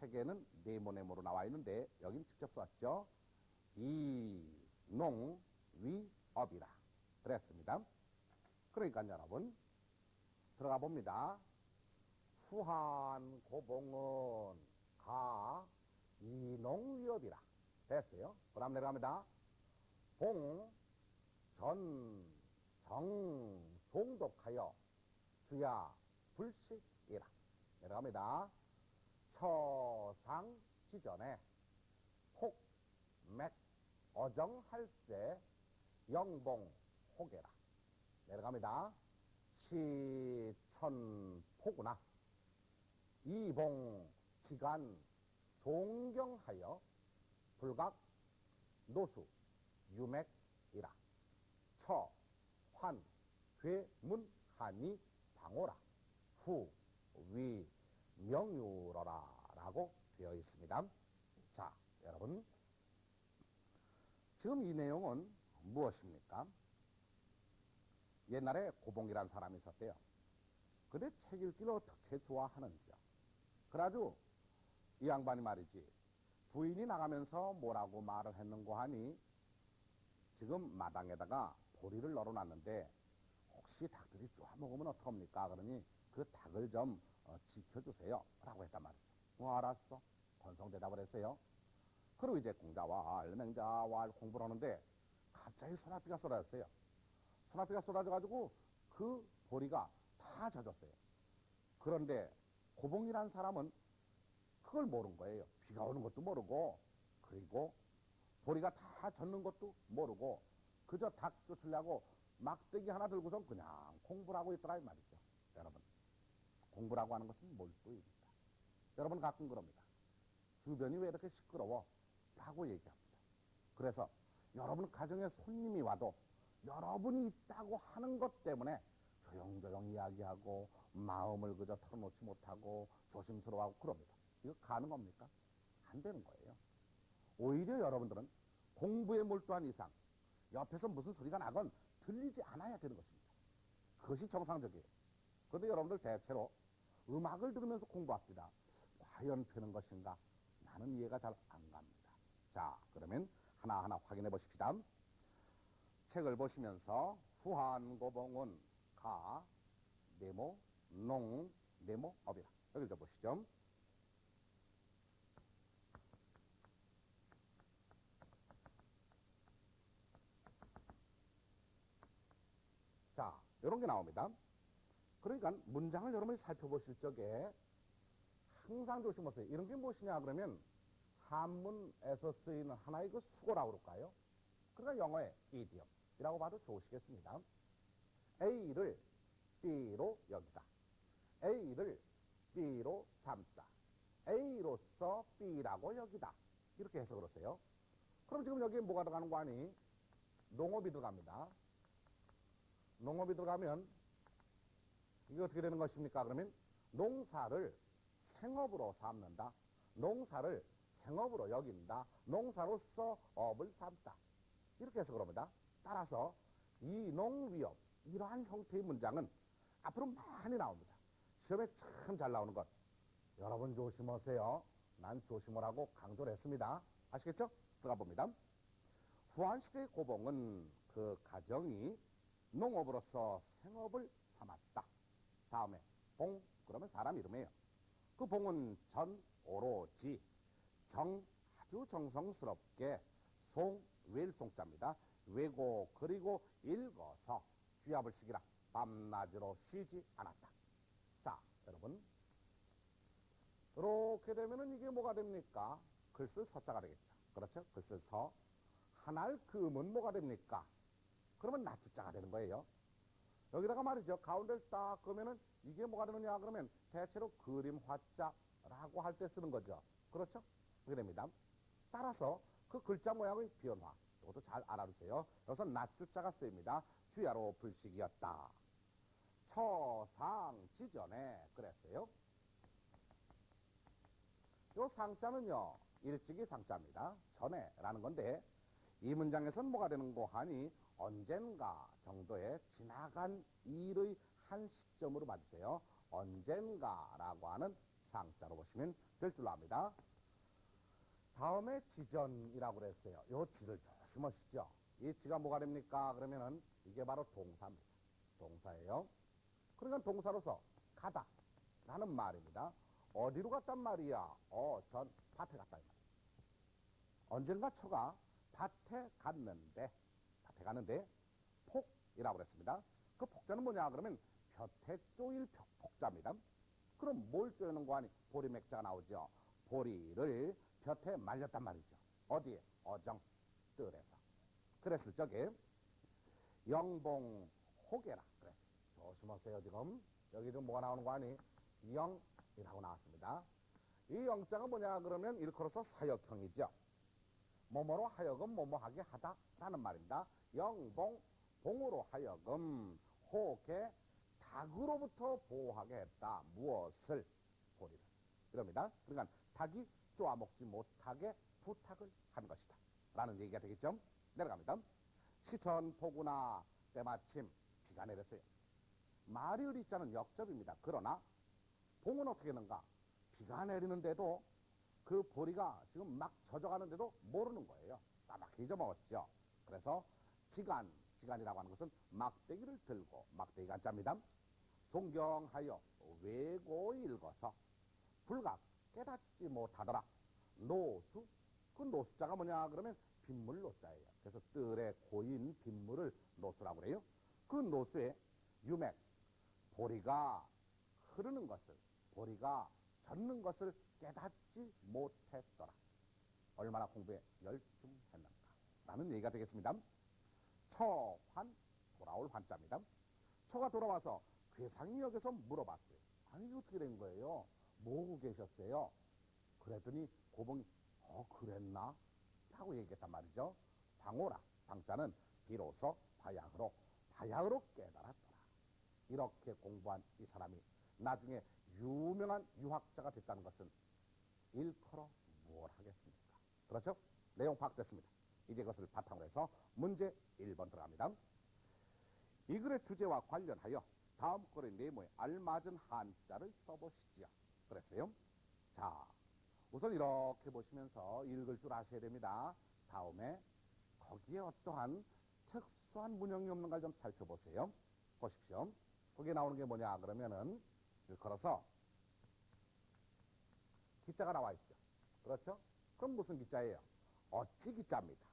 책에는 네모네모로 나와 있는데 여긴 직접 썼죠. 이농위업이라 그랬습니다. 그러니까 여러분 들어가 봅니다. 후한 고봉은 가 이농위업이라 됐어요. 그 다음 내려갑니다. 봉, 전, 성, 송독하여 주야 불식이라 내려갑니다. 처상지전에 혹, 맥, 어정할세, 영봉, 호계라 내려갑니다. 시천포구나 이봉, 기간, 송경하여 불각, 노수, 유맥이라 처, 환, 괴문, 한이, 방오라 후, 위, 명유러라 라고 되어 있습니다. 자, 여러분 지금 이 내용은 무엇입니까? 옛날에 고봉이라는 사람이 있었대요. 근데 책 읽기를 어떻게 좋아하는지요. 그래가지고 이 양반이 말이지 부인이 나가면서 뭐라고 말을 했는고 하니 지금 마당에다가 보리를 널어놨는데 혹시 닭들이 쪼아먹으면 어떡합니까? 그러니 그 닭을 좀 지켜주세요 라고 했단 말이죠. 알았어. 건성 대답을 했어요. 그리고 이제 공자와 맹자와 공부를 하는데 갑자기 소나비가 쏟아졌어요. 소나비가 쏟아져가지고 그 보리가 다 젖었어요. 그런데 고봉이라는 사람은 그걸 모른 거예요. 비가 오는 것도 모르고 그리고 보리가 다 젖는 것도 모르고 그저 닭 쫓으려고 막대기 하나 들고선 그냥 공부를 하고 있더라 이 말이죠. 여러분 공부라고 하는 것은 몰두입니다. 여러분 가끔 그럽니다. 주변이 왜 이렇게 시끄러워? 라고 얘기합니다. 그래서 여러분 가정에 손님이 와도 여러분이 있다고 하는 것 때문에 조용조용 이야기하고 마음을 그저 털어놓지 못하고 조심스러워하고 그럽니다. 이거 가는 겁니까? 안 되는 거예요. 오히려 여러분들은 공부에 몰두한 이상 옆에서 무슨 소리가 나건 들리지 않아야 되는 것입니다. 그것이 정상적이에요. 그런데 여러분들 대체로 음악을 들으면서 공부합니다. 과연 되는 것인가? 나는 이해가 잘 안 갑니다. 자, 그러면 하나하나 확인해 보십시다. 책을 보시면서 후한고봉은 가, 네모, 농, 네모, 업이라. 여기 읽어보시죠. 자, 이런 게 나옵니다. 그러니까 문장을 여러분이 살펴보실 적에 항상 조심하세요. 이런 게 무엇이냐 그러면 한문에서 쓰이는 하나의 그 수고라고 그럴까요? 그러니까 영어의 idiom이라고 봐도 좋으시겠습니다. A를 B로 여기다. A를 B로 삼다. A로서 B라고 여기다. 이렇게 해서 그러세요. 그럼 지금 여기에 뭐가 들어가는 거 아니? 농업이 들어갑니다. 농업이 들어가면 이게 어떻게 되는 것입니까? 그러면 농사를 생업으로 삼는다. 농사를 생업으로 여긴다. 농사로서 업을 삼다. 이렇게 해서 그럽니다. 따라서 이 농위업 이러한 형태의 문장은 앞으로 많이 나옵니다. 시험에 참 잘 나오는 것. 여러분 조심하세요. 난 조심하라고 강조를 했습니다. 아시겠죠? 들어가 봅니다. 후한시대의 고봉은 그 가정이 농업으로서 생업을 삼았다. 다음에 봉, 그러면 사람 이름이에요. 그 봉은 전 오로지 정 아주 정성스럽게 송 웰송자입니다. 외고 그리고 읽어서 쥐압을 시키라. 밤낮으로 쉬지 않았다. 자, 여러분 이렇게 되면은 이게 뭐가 됩니까? 글쓸 서자가 되겠죠. 그렇죠? 글쓸 서. 하나의 금은 뭐가 됩니까? 그러면 낮주자가 되는 거예요. 여기다가 말이죠. 가운데를 딱 그러면은 이게 뭐가 되느냐 그러면 대체로 그림 화자라고 할 때 쓰는 거죠. 그렇죠? 그렇게 됩니다. 따라서 그 글자 모양의 변화 이것도 잘 알아두세요. 여기서 낮주자가 쓰입니다. 주야로 불식이었다. 처상지전에 그랬어요. 요 상자는요 일찍이 상자입니다. 전에라는 건데 이 문장에서는 뭐가 되는고 하니 언젠가 정도의 지나간 일의 한 시점으로 봐주세요. 언젠가라고 하는 상자로 보시면 될 줄로 압니다. 다음에 지전이라고 그랬어요. 요 지를 조심하시죠. 이 지가 뭐가 됩니까? 그러면은 이게 바로 동사입니다. 동사예요. 그러니까 동사로서 가다 라는 말입니다. 어디로 갔단 말이야? 전 밭에 갔다. 언젠가 처가 밭에 갔는데 폭이라고 그랬습니다. 그 폭자는 뭐냐 그러면 볕에 쪼일 폭자입니다. 그럼 뭘 쪼이는 거 아니? 보리맥자가 나오죠. 보리를 볕에 말렸단 말이죠. 어디에? 어정 뜰에서. 그랬을 적에 영봉 호계라 그랬어요. 조심하세요. 지금 여기 좀 뭐가 나오는 거 아니? 영이라고 나왔습니다. 이 영자가 뭐냐 그러면 일컬어서 사역형이죠. 뭐뭐로 하여금 뭐뭐하게 하다라는 말입니다. 영봉, 봉으로 하여금 호계, 닭으로부터 보호하게 했다. 무엇을? 보리를. 이럽니다. 그러니까 닭이 쪼아먹지 못하게 부탁을 한 것이다. 라는 얘기가 되겠죠? 내려갑니다. 시천포구나 때마침 비가 내렸어요. 말이 의리자는 역접입니다. 그러나 봉은 어떻게 했는가? 비가 내리는데도 그 보리가 지금 막 젖어가는데도 모르는 거예요. 까맣게 잊어먹었죠. 그래서 지간이라고 하는 것은 막대기를 들고, 막대기 간자입니다. 송경하여 외고 읽어서 불각 깨닫지 못하더라. 노수, 그 노수자가 뭐냐 그러면 빗물 노자예요. 그래서 뜰에 고인 빗물을 노수라고 그래요. 그 노수에 유맥, 보리가 흐르는 것을, 보리가 젖는 것을 깨닫지 못했더라. 얼마나 공부에 열중했는가 라는 얘기가 되겠습니다. 처환, 돌아올 환자입니다. 처가 돌아와서 괴상이 여기서 물어봤어요. 아니 이게 어떻게 된 거예요? 뭐하고 계셨어요? 그랬더니 고봉이 그랬나? 라고 얘기했단 말이죠. 방오라, 방자는 비로소 바야흐로 깨달았더라. 이렇게 공부한 이 사람이 나중에 유명한 유학자가 됐다는 것은 일컬어 뭘 하겠습니까? 그렇죠? 내용 파악됐습니다. 이제 그것을 바탕으로 해서 문제 1번 들어갑니다. 이 글의 주제와 관련하여 다음 글의 네모에 알맞은 한자를 써보시지요. 그랬어요. 자, 우선 이렇게 보시면서 읽을 줄 아셔야 됩니다. 다음에 거기에 어떠한 특수한 문형이 없는가 좀 살펴보세요. 보십시오. 거기에 나오는 게 뭐냐 그러면은 걸어서 기자가 나와 있죠. 그렇죠? 그럼 무슨 기자예요? 어찌 기자입니다.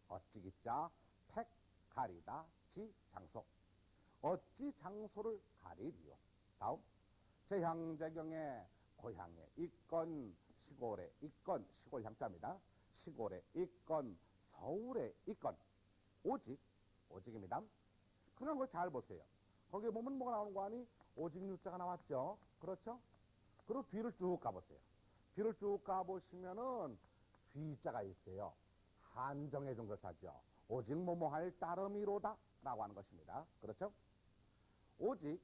어찌 기자, 택, 가리다, 지, 장소. 어찌 장소를 가리리요. 다음, 제향제경에 고향에 있건 시골에 있건 시골 향자입니다. 시골에 있건 서울에 있건 오직입니다. 그런 걸 잘 보세요. 거기에 보면 뭐가 나오는 거 아니? 오직 유자가 나왔죠. 그렇죠? 그리고 뒤를 쭉 가보세요. 뒤를 쭉 가보시면은 뒤자가 있어요. 한정의 중조사죠. 오직 뭐뭐할 따름이로다 라고 하는 것입니다. 그렇죠? 오직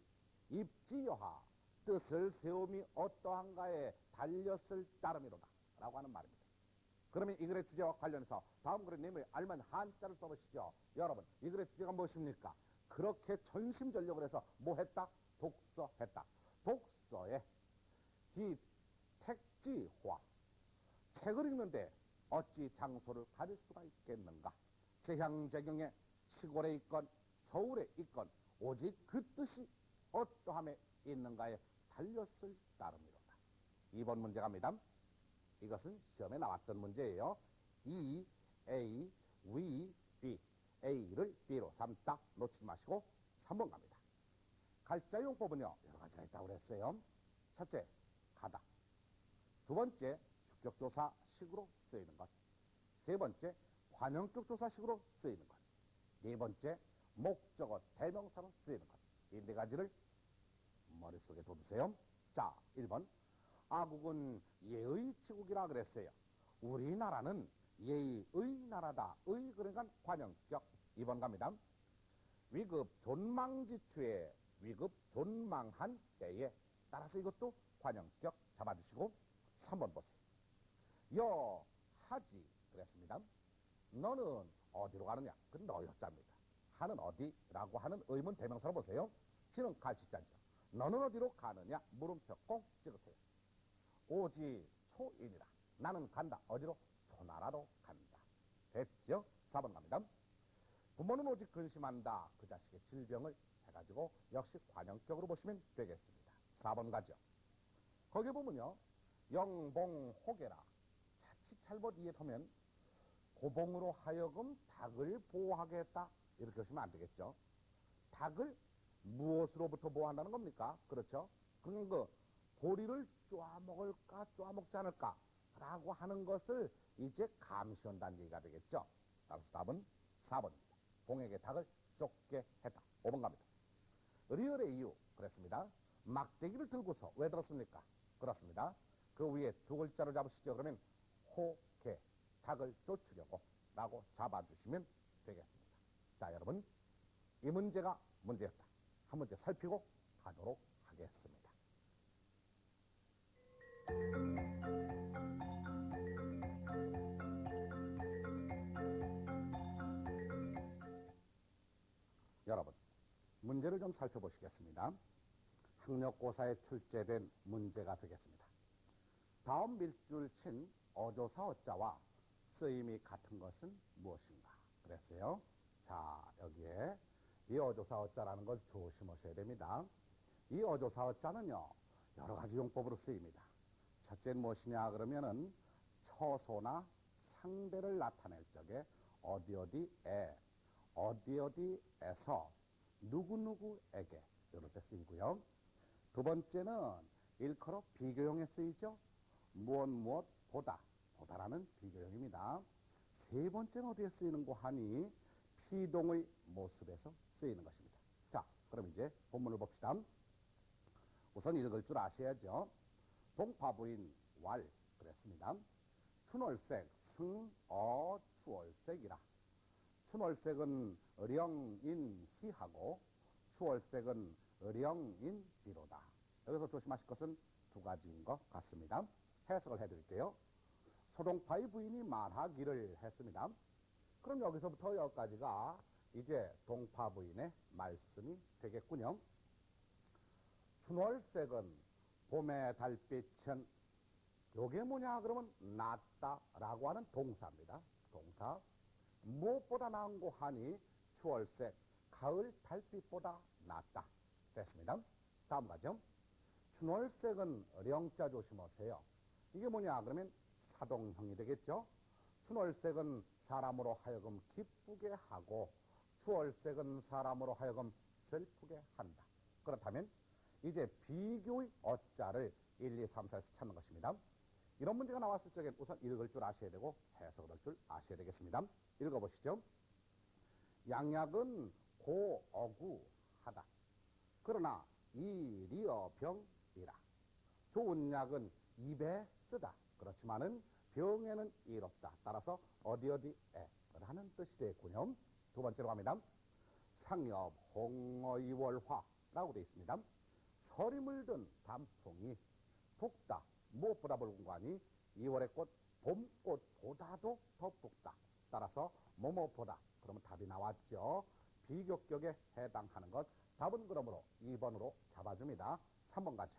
입지여하 뜻을 세움이 어떠한가에 달렸을 따름이로다 라고 하는 말입니다. 그러면 이 글의 주제와 관련해서 다음 글의 내용에 알만 한자를 써보시죠. 여러분 이 글의 주제가 무엇입니까? 그렇게 전심전력을 해서 뭐 했다? 독서했다. 독서에 기택지화. 책을 읽는데 어찌 장소를 가릴 수가 있겠는가? 제향제경에 시골에 있건 서울에 있건 오직 그 뜻이 어떠함에 있는가에 달렸을 따름이로다. 2번 문제 갑니다. 이것은 시험에 나왔던 문제예요. E, A, V, B. A를 B로 삼다 놓치지 마시고 3번 갑니다. 갈치자 용법은요, 여러 가지가 있다고 그랬어요. 첫째, 가다. 두 번째, 주격조사식으로 쓰이는 것. 세 번째, 관형격 조사식으로 쓰이는 것. 네 번째, 목적어 대명사로 쓰이는 것. 이 네 가지를 머릿속에 둬두세요. 자, 1번. 아국은 예의 치국이라 그랬어요. 우리나라는 예의 나라다. 의 그러니까 관형격. 2번 갑니다. 위급 존망지추에 위급 존망한 때에. 따라서 이것도 관형격 잡아주시고 3번 보세요. 여하지 그랬습니다. 너는 어디로 가느냐? 그건 너 여자입니다. 하는 어디라고 하는 의문 대명사로 보세요. 지는 갈치자죠. 너는 어디로 가느냐? 물음표 꼭 찍으세요. 오지 초인이라. 나는 간다. 어디로? 초나라로 간다. 됐죠? 4번 갑니다. 부모는 오직 근심한다. 그 자식의 질병을 해가지고 역시 관형격으로 보시면 되겠습니다. 4번 가죠. 거기 보면요. 영봉호계라. 자칫 잘못 이해하면 고봉으로 하여금 닭을 보호하겠다. 이렇게 하시면 안 되겠죠. 닭을 무엇으로부터 보호한다는 겁니까? 그렇죠? 그러면 그 보리를 쪼아먹을까 쪼아먹지 않을까 라고 하는 것을 이제 감시한다는 얘기가 되겠죠. 따라서 답은 4번입니다. 봉에게 닭을 쫓게 했다. 5번 갑니다. 리얼의 이유 그랬습니다. 막대기를 들고서 왜 들었습니까? 그렇습니다. 그 위에 두 글자를 잡으시죠. 그러면 호개, 닭을 쫓으려고 라고 잡아주시면 되겠습니다. 자, 여러분, 이 문제가 문제였다. 한 문제 살피고 가도록 하겠습니다. 여러분, 문제를 좀 살펴보시겠습니다. 학력고사에 출제된 문제가 되겠습니다. 다음 밀줄 친 어조사 어자와 쓰임이 같은 것은 무엇인가? 그랬어요. 자, 여기에 이 어조사 어자라는 걸 조심하셔야 됩니다. 이 어조사 어자는요, 여러 가지 용법으로 쓰입니다. 첫째는 무엇이냐 그러면은 처소나 상대를 나타낼 적에 어디어디에, 어디어디에서, 누구누구에게 이럴 때 쓰이고요. 두 번째는 일컬어 비교형에 쓰이죠. 무엇 보다, 보다라는 비교형입니다. 세 번째는 어디에 쓰이는고 하니 피동의 모습에서 쓰이는 것입니다. 자, 그럼 이제 본문을 봅시다. 우선 읽을 줄 아셔야죠. 동파부인 왈 그랬습니다. 춘월색 승어 추월색이라. 춘월색은 령인희하고 추월색은 령인비로다. 여기서 조심하실 것은 두 가지인 것 같습니다. 해석을 해드릴게요. 소동파의 부인이 말하기를 했습니다. 그럼 여기서부터 여기까지가 이제 동파 부인의 말씀이 되겠군요. 춘월색은 봄의 달빛은 요게 뭐냐 그러면 낫다라고 하는 동사입니다. 동사. 무엇보다 나은고 하니 추월색 가을 달빛보다 낫다. 됐습니다. 다음 가죠. 춘월색은 령자 조심하세요. 이게 뭐냐 그러면 사동형이 되겠죠. 춘월색은 사람으로 하여금 기쁘게 하고 추월색은 사람으로 하여금 슬프게 한다. 그렇다면 이제 비교의 어자를 1, 2, 3, 4에서 찾는 것입니다. 이런 문제가 나왔을 적엔 우선 읽을 줄 아셔야 되고 해석을 할 줄 아셔야 되겠습니다. 읽어보시죠. 양약은 고어구하다. 그러나 이리어병이라. 좋은 약은 입에 쓰다. 그렇지만은 병에는 이롭다. 따라서 어디어디에 라는 뜻이 되겠군요. 두 번째로 갑니다. 상엽 홍어이월화라고 되어 있습니다. 설이 물든 단풍이 붓다. 무엇보다 붉은 거 아니 2월의 꽃 봄꽃보다도 더 붉다. 따라서 뭐뭐보다. 그러면 답이 나왔죠. 비교격에 해당하는 것. 답은 그러므로 2번으로 잡아줍니다. 3번 가죠.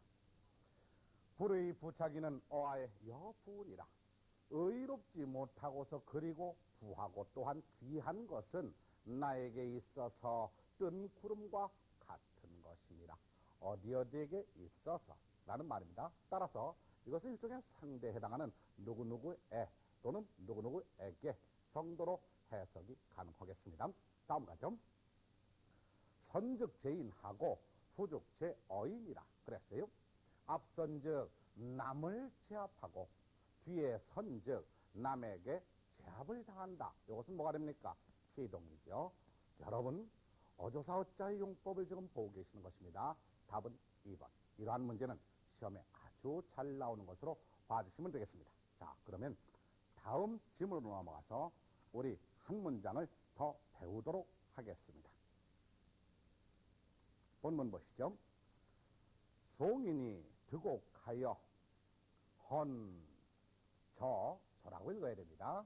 불의 부착이는 어아의 여부니라. 의롭지 못하고서 그리고 부하고 또한 귀한 것은 나에게 있어서 뜬 구름과 같은 것이니라. 어디에게 있어서 라는 말입니다. 따라서 이것은 일종의 상대에 해당하는 누구누구에 또는 누구누구에게 정도로 해석이 가능하겠습니다. 다음 가죠. 선즉 제인하고 후즉 제어인이라 그랬어요. 앞선즉 남을 제압하고 뒤에 선즉 남에게 제압을 당한다. 이것은 뭐가 됩니까? 피동이죠. 여러분 어조사어자의 용법을 지금 보고 계시는 것입니다. 답은 2번. 이러한 문제는 시험에 아주 잘 나오는 것으로 봐주시면 되겠습니다. 자, 그러면 다음 질문으로 넘어가서 우리 한 문장을 더 배우도록 하겠습니다. 본문 보시죠. 송인이 득옥하여 저라고 읽어야 됩니다.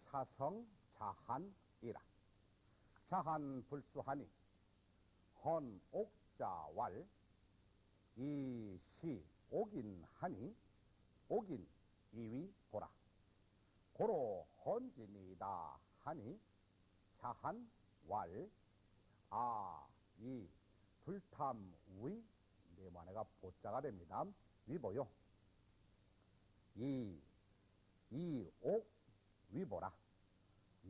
사성자한이라. 자한 불수하니 헌옥자왈 이시 옥인하니 옥인 이위 보라. 고로 헌진이다 하니 자한왈 이 불탐위 네모네가 보자가 됩니다. 위보요. 이옥 위보라.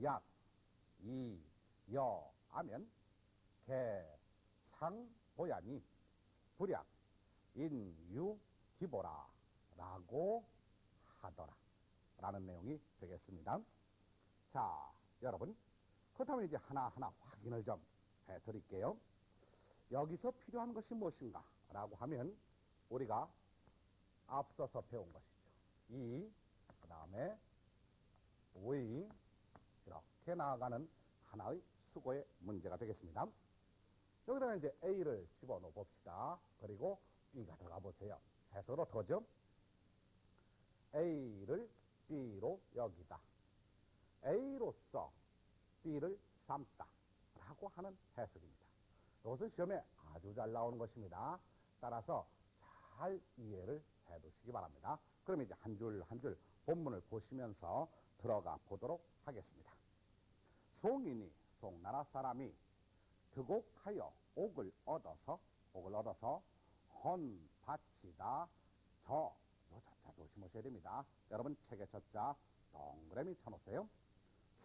약 이여하면 개상보야니 불약 인유기보라 라고 하더라 라는 내용이 되겠습니다. 자, 여러분 그렇다면 이제 하나하나 확인을 좀 해드릴게요. 여기서 필요한 것이 무엇인가 라고 하면 우리가 앞서서 배운 것이죠. 그 다음에 의 이렇게 나아가는 하나의 수고의 문제가 되겠습니다. 여기다가 이제 A를 집어넣어 봅시다. 그리고 B가 들어가 보세요. 해석을 어떻게 하죠? A를 B로 여기다. A로서 B를 삼다 라고 하는 해석입니다. 이것은 시험에 아주 잘 나오는 것입니다. 따라서 잘 이해를 해 두시기 바랍니다. 그럼 이제 한 줄 한 줄 본문을 보시면서 들어가 보도록 하겠습니다. 송인이 송나라 사람이 득옥하여 옥을 얻어서 헌바치다 저 자자 조심하셔야 됩니다. 여러분 책에 저자 동그라미 쳐놓으세요.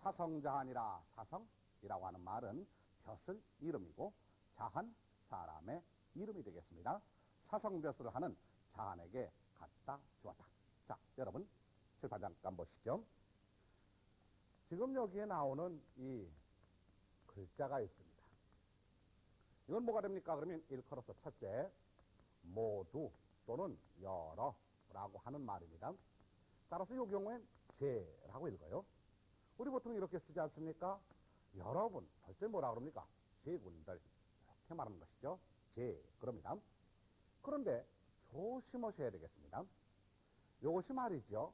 사성자한이라. 사성이라고 하는 말은 벼슬 이름이고 자한 사람의 이름이 되겠습니다. 사성벼슬을 하는 자한에게 갖다 주었다. 자, 여러분 칠판 잠깐 보시죠. 지금 여기에 나오는 이 글자가 있습니다. 이건 뭐가 됩니까? 그러면 일컬어서 첫째 모두 또는 여러 라고 하는 말입니다. 따라서 이 경우엔 제라고 읽어요. 우리 보통 이렇게 쓰지 않습니까? 여러분, 벌써 뭐라 그럽니까? 제군들 이렇게 말하는 것이죠. 제 그럽니다. 그런데 조심하셔야 되겠습니다. 이것이 말이죠.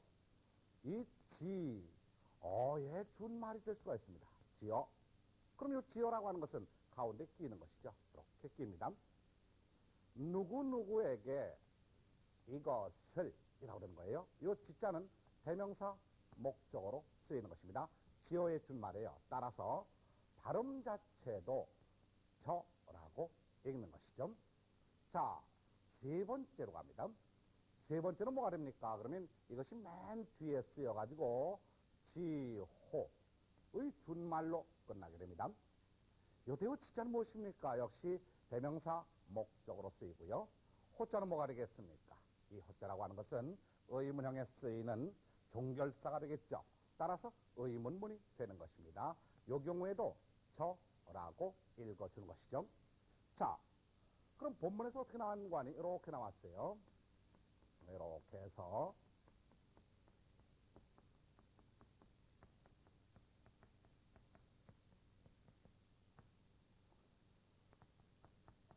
이 지어의 준말이 될 수가 있습니다. 지어. 그럼 이 지어라고 하는 것은 가운데 끼는 것이죠. 이렇게 끼입니다. 누구누구에게 이것을 이라고 하는 거예요. 이 지자는 대명사 목적어로 쓰이는 것입니다. 지어의 준말이에요. 따라서 발음 자체도 저라고 읽는 것이죠. 자, 세 번째로 갑니다. 세 번째는 뭐가 됩니까? 그러면 이것이 맨 뒤에 쓰여가지고 지호의 준말로 끝나게 됩니다. 요대의 지자는 무엇입니까? 역시 대명사 목적으로 쓰이고요. 호자는 뭐가 되겠습니까? 이 호자라고 하는 것은 의문형에 쓰이는 종결사가 되겠죠. 따라서 의문문이 되는 것입니다. 이 경우에도 저라고 읽어주는 것이죠. 자, 그럼 본문에서 어떻게 나왔는 거 아니? 이렇게 나왔어요. 이렇게 해서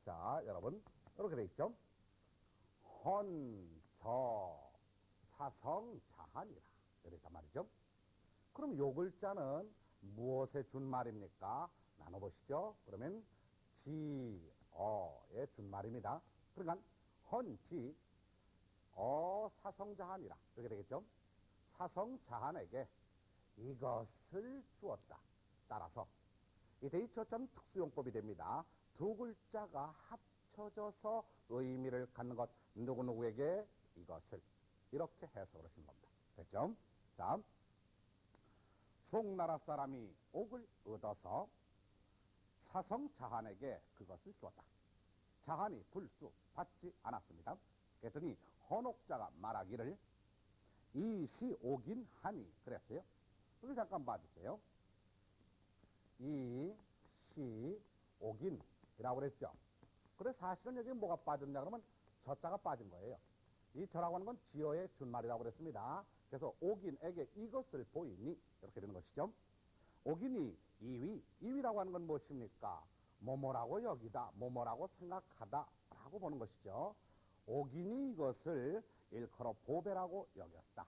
자, 여러분 이렇게 돼 있죠. 헌저사성자한이라 이랬단 말이죠. 그럼 요 글자는 무엇의 준말입니까? 나눠보시죠. 그러면 지어의 준말입니다. 그러니까 헌지 사성자한이라. 이렇게 되겠죠? 사성자한에게 이것을 주었다. 따라서 이 대입처참 특수용법이 됩니다. 두 글자가 합쳐져서 의미를 갖는 것, 누구누구에게 이것을, 이렇게 해석을 하시는 겁니다. 됐죠? 자, 송나라 사람이 옥을 얻어서 사성자한에게 그것을 주었다. 자한이 불수 받지 않았습니다. 그랬더니 헌옥자가 말하기를 이시옥인 하니 그랬어요. 여기 잠깐 봐주세요. 이시옥인이라고 그랬죠. 그래 사실은 여기 뭐가 빠졌냐 그러면 저자가 빠진 거예요. 이 저라고 하는 건 지어의 준말이라고 그랬습니다. 그래서 옥인에게 이것을 보이니 이렇게 되는 것이죠. 옥인이 이위라고 하는 건 무엇입니까? 뭐뭐라고 여기다, 뭐뭐라고 생각하다 라고 보는 것이죠. 옥인이 이것을 일컬어 보배라고 여겼다.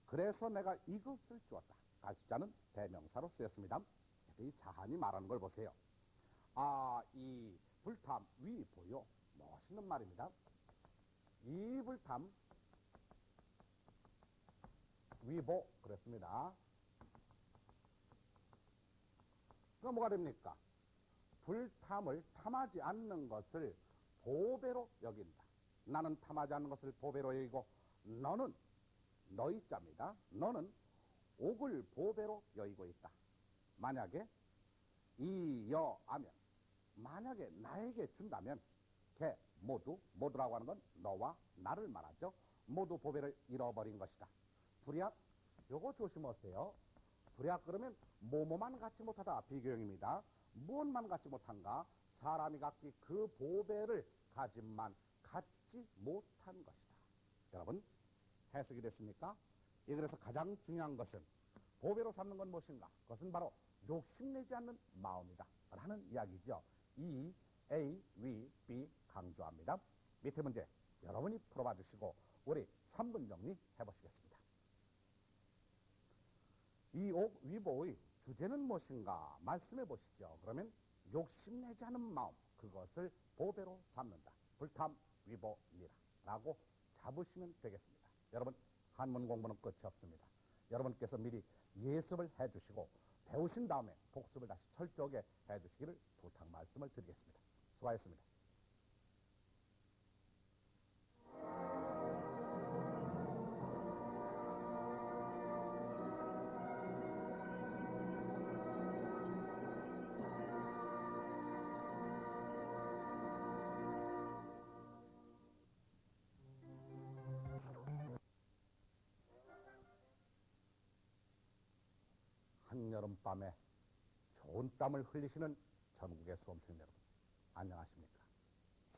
그래서 내가 이것을 주었다. 가르치자는 대명사로 쓰였습니다. 이 자한이 말하는 걸 보세요. 이 불탐 위보요. 멋있는 말입니다. 이 불탐 위보 그랬습니다. 그럼 뭐가 됩니까? 불탐을 탐하지 않는 것을 보배로 여긴다. 나는 탐하지 않는 것을 보배로 여기고 너는 너희 자입니다. 너는 옥을 보배로 여기고 있다. 만약에 이여하면 만약에 나에게 준다면 걔 모두라고 하는 건 너와 나를 말하죠. 모두 보배를 잃어버린 것이다. 불약 요거 조심하세요. 불약 그러면 뭐뭐만 갖지 못하다 비교형입니다. 무엇만 갖지 못한가? 사람이 갖기 그 보배를 가짐만 갖지 못한 것이다. 여러분 해석이 됐습니까? 그래서 가장 중요한 것은 보배로 삼는 건 무엇인가? 그것은 바로 욕심내지 않는 마음이다 라는 이야기죠. 이 A, V, B 강조합니다. 밑에 문제 여러분이 풀어봐 주시고 우리 3분 정리 해보시겠습니다. 이 옥 위보의 주제는 무엇인가 말씀해 보시죠. 그러면 욕심내지 않은 마음 그것을 보배로 삼는다. 불탐 위보니라 라고 잡으시면 되겠습니다. 여러분 한문 공부는 끝이 없습니다. 여러분께서 미리 예습을 해주시고 배우신 다음에 복습을 다시 철저하게 해주시기를 부탁 말씀을 드리겠습니다. 수고하셨습니다. 한여름밤에 좋은 땀을 흘리시는 전국의 수험생 여러분 안녕하십니까?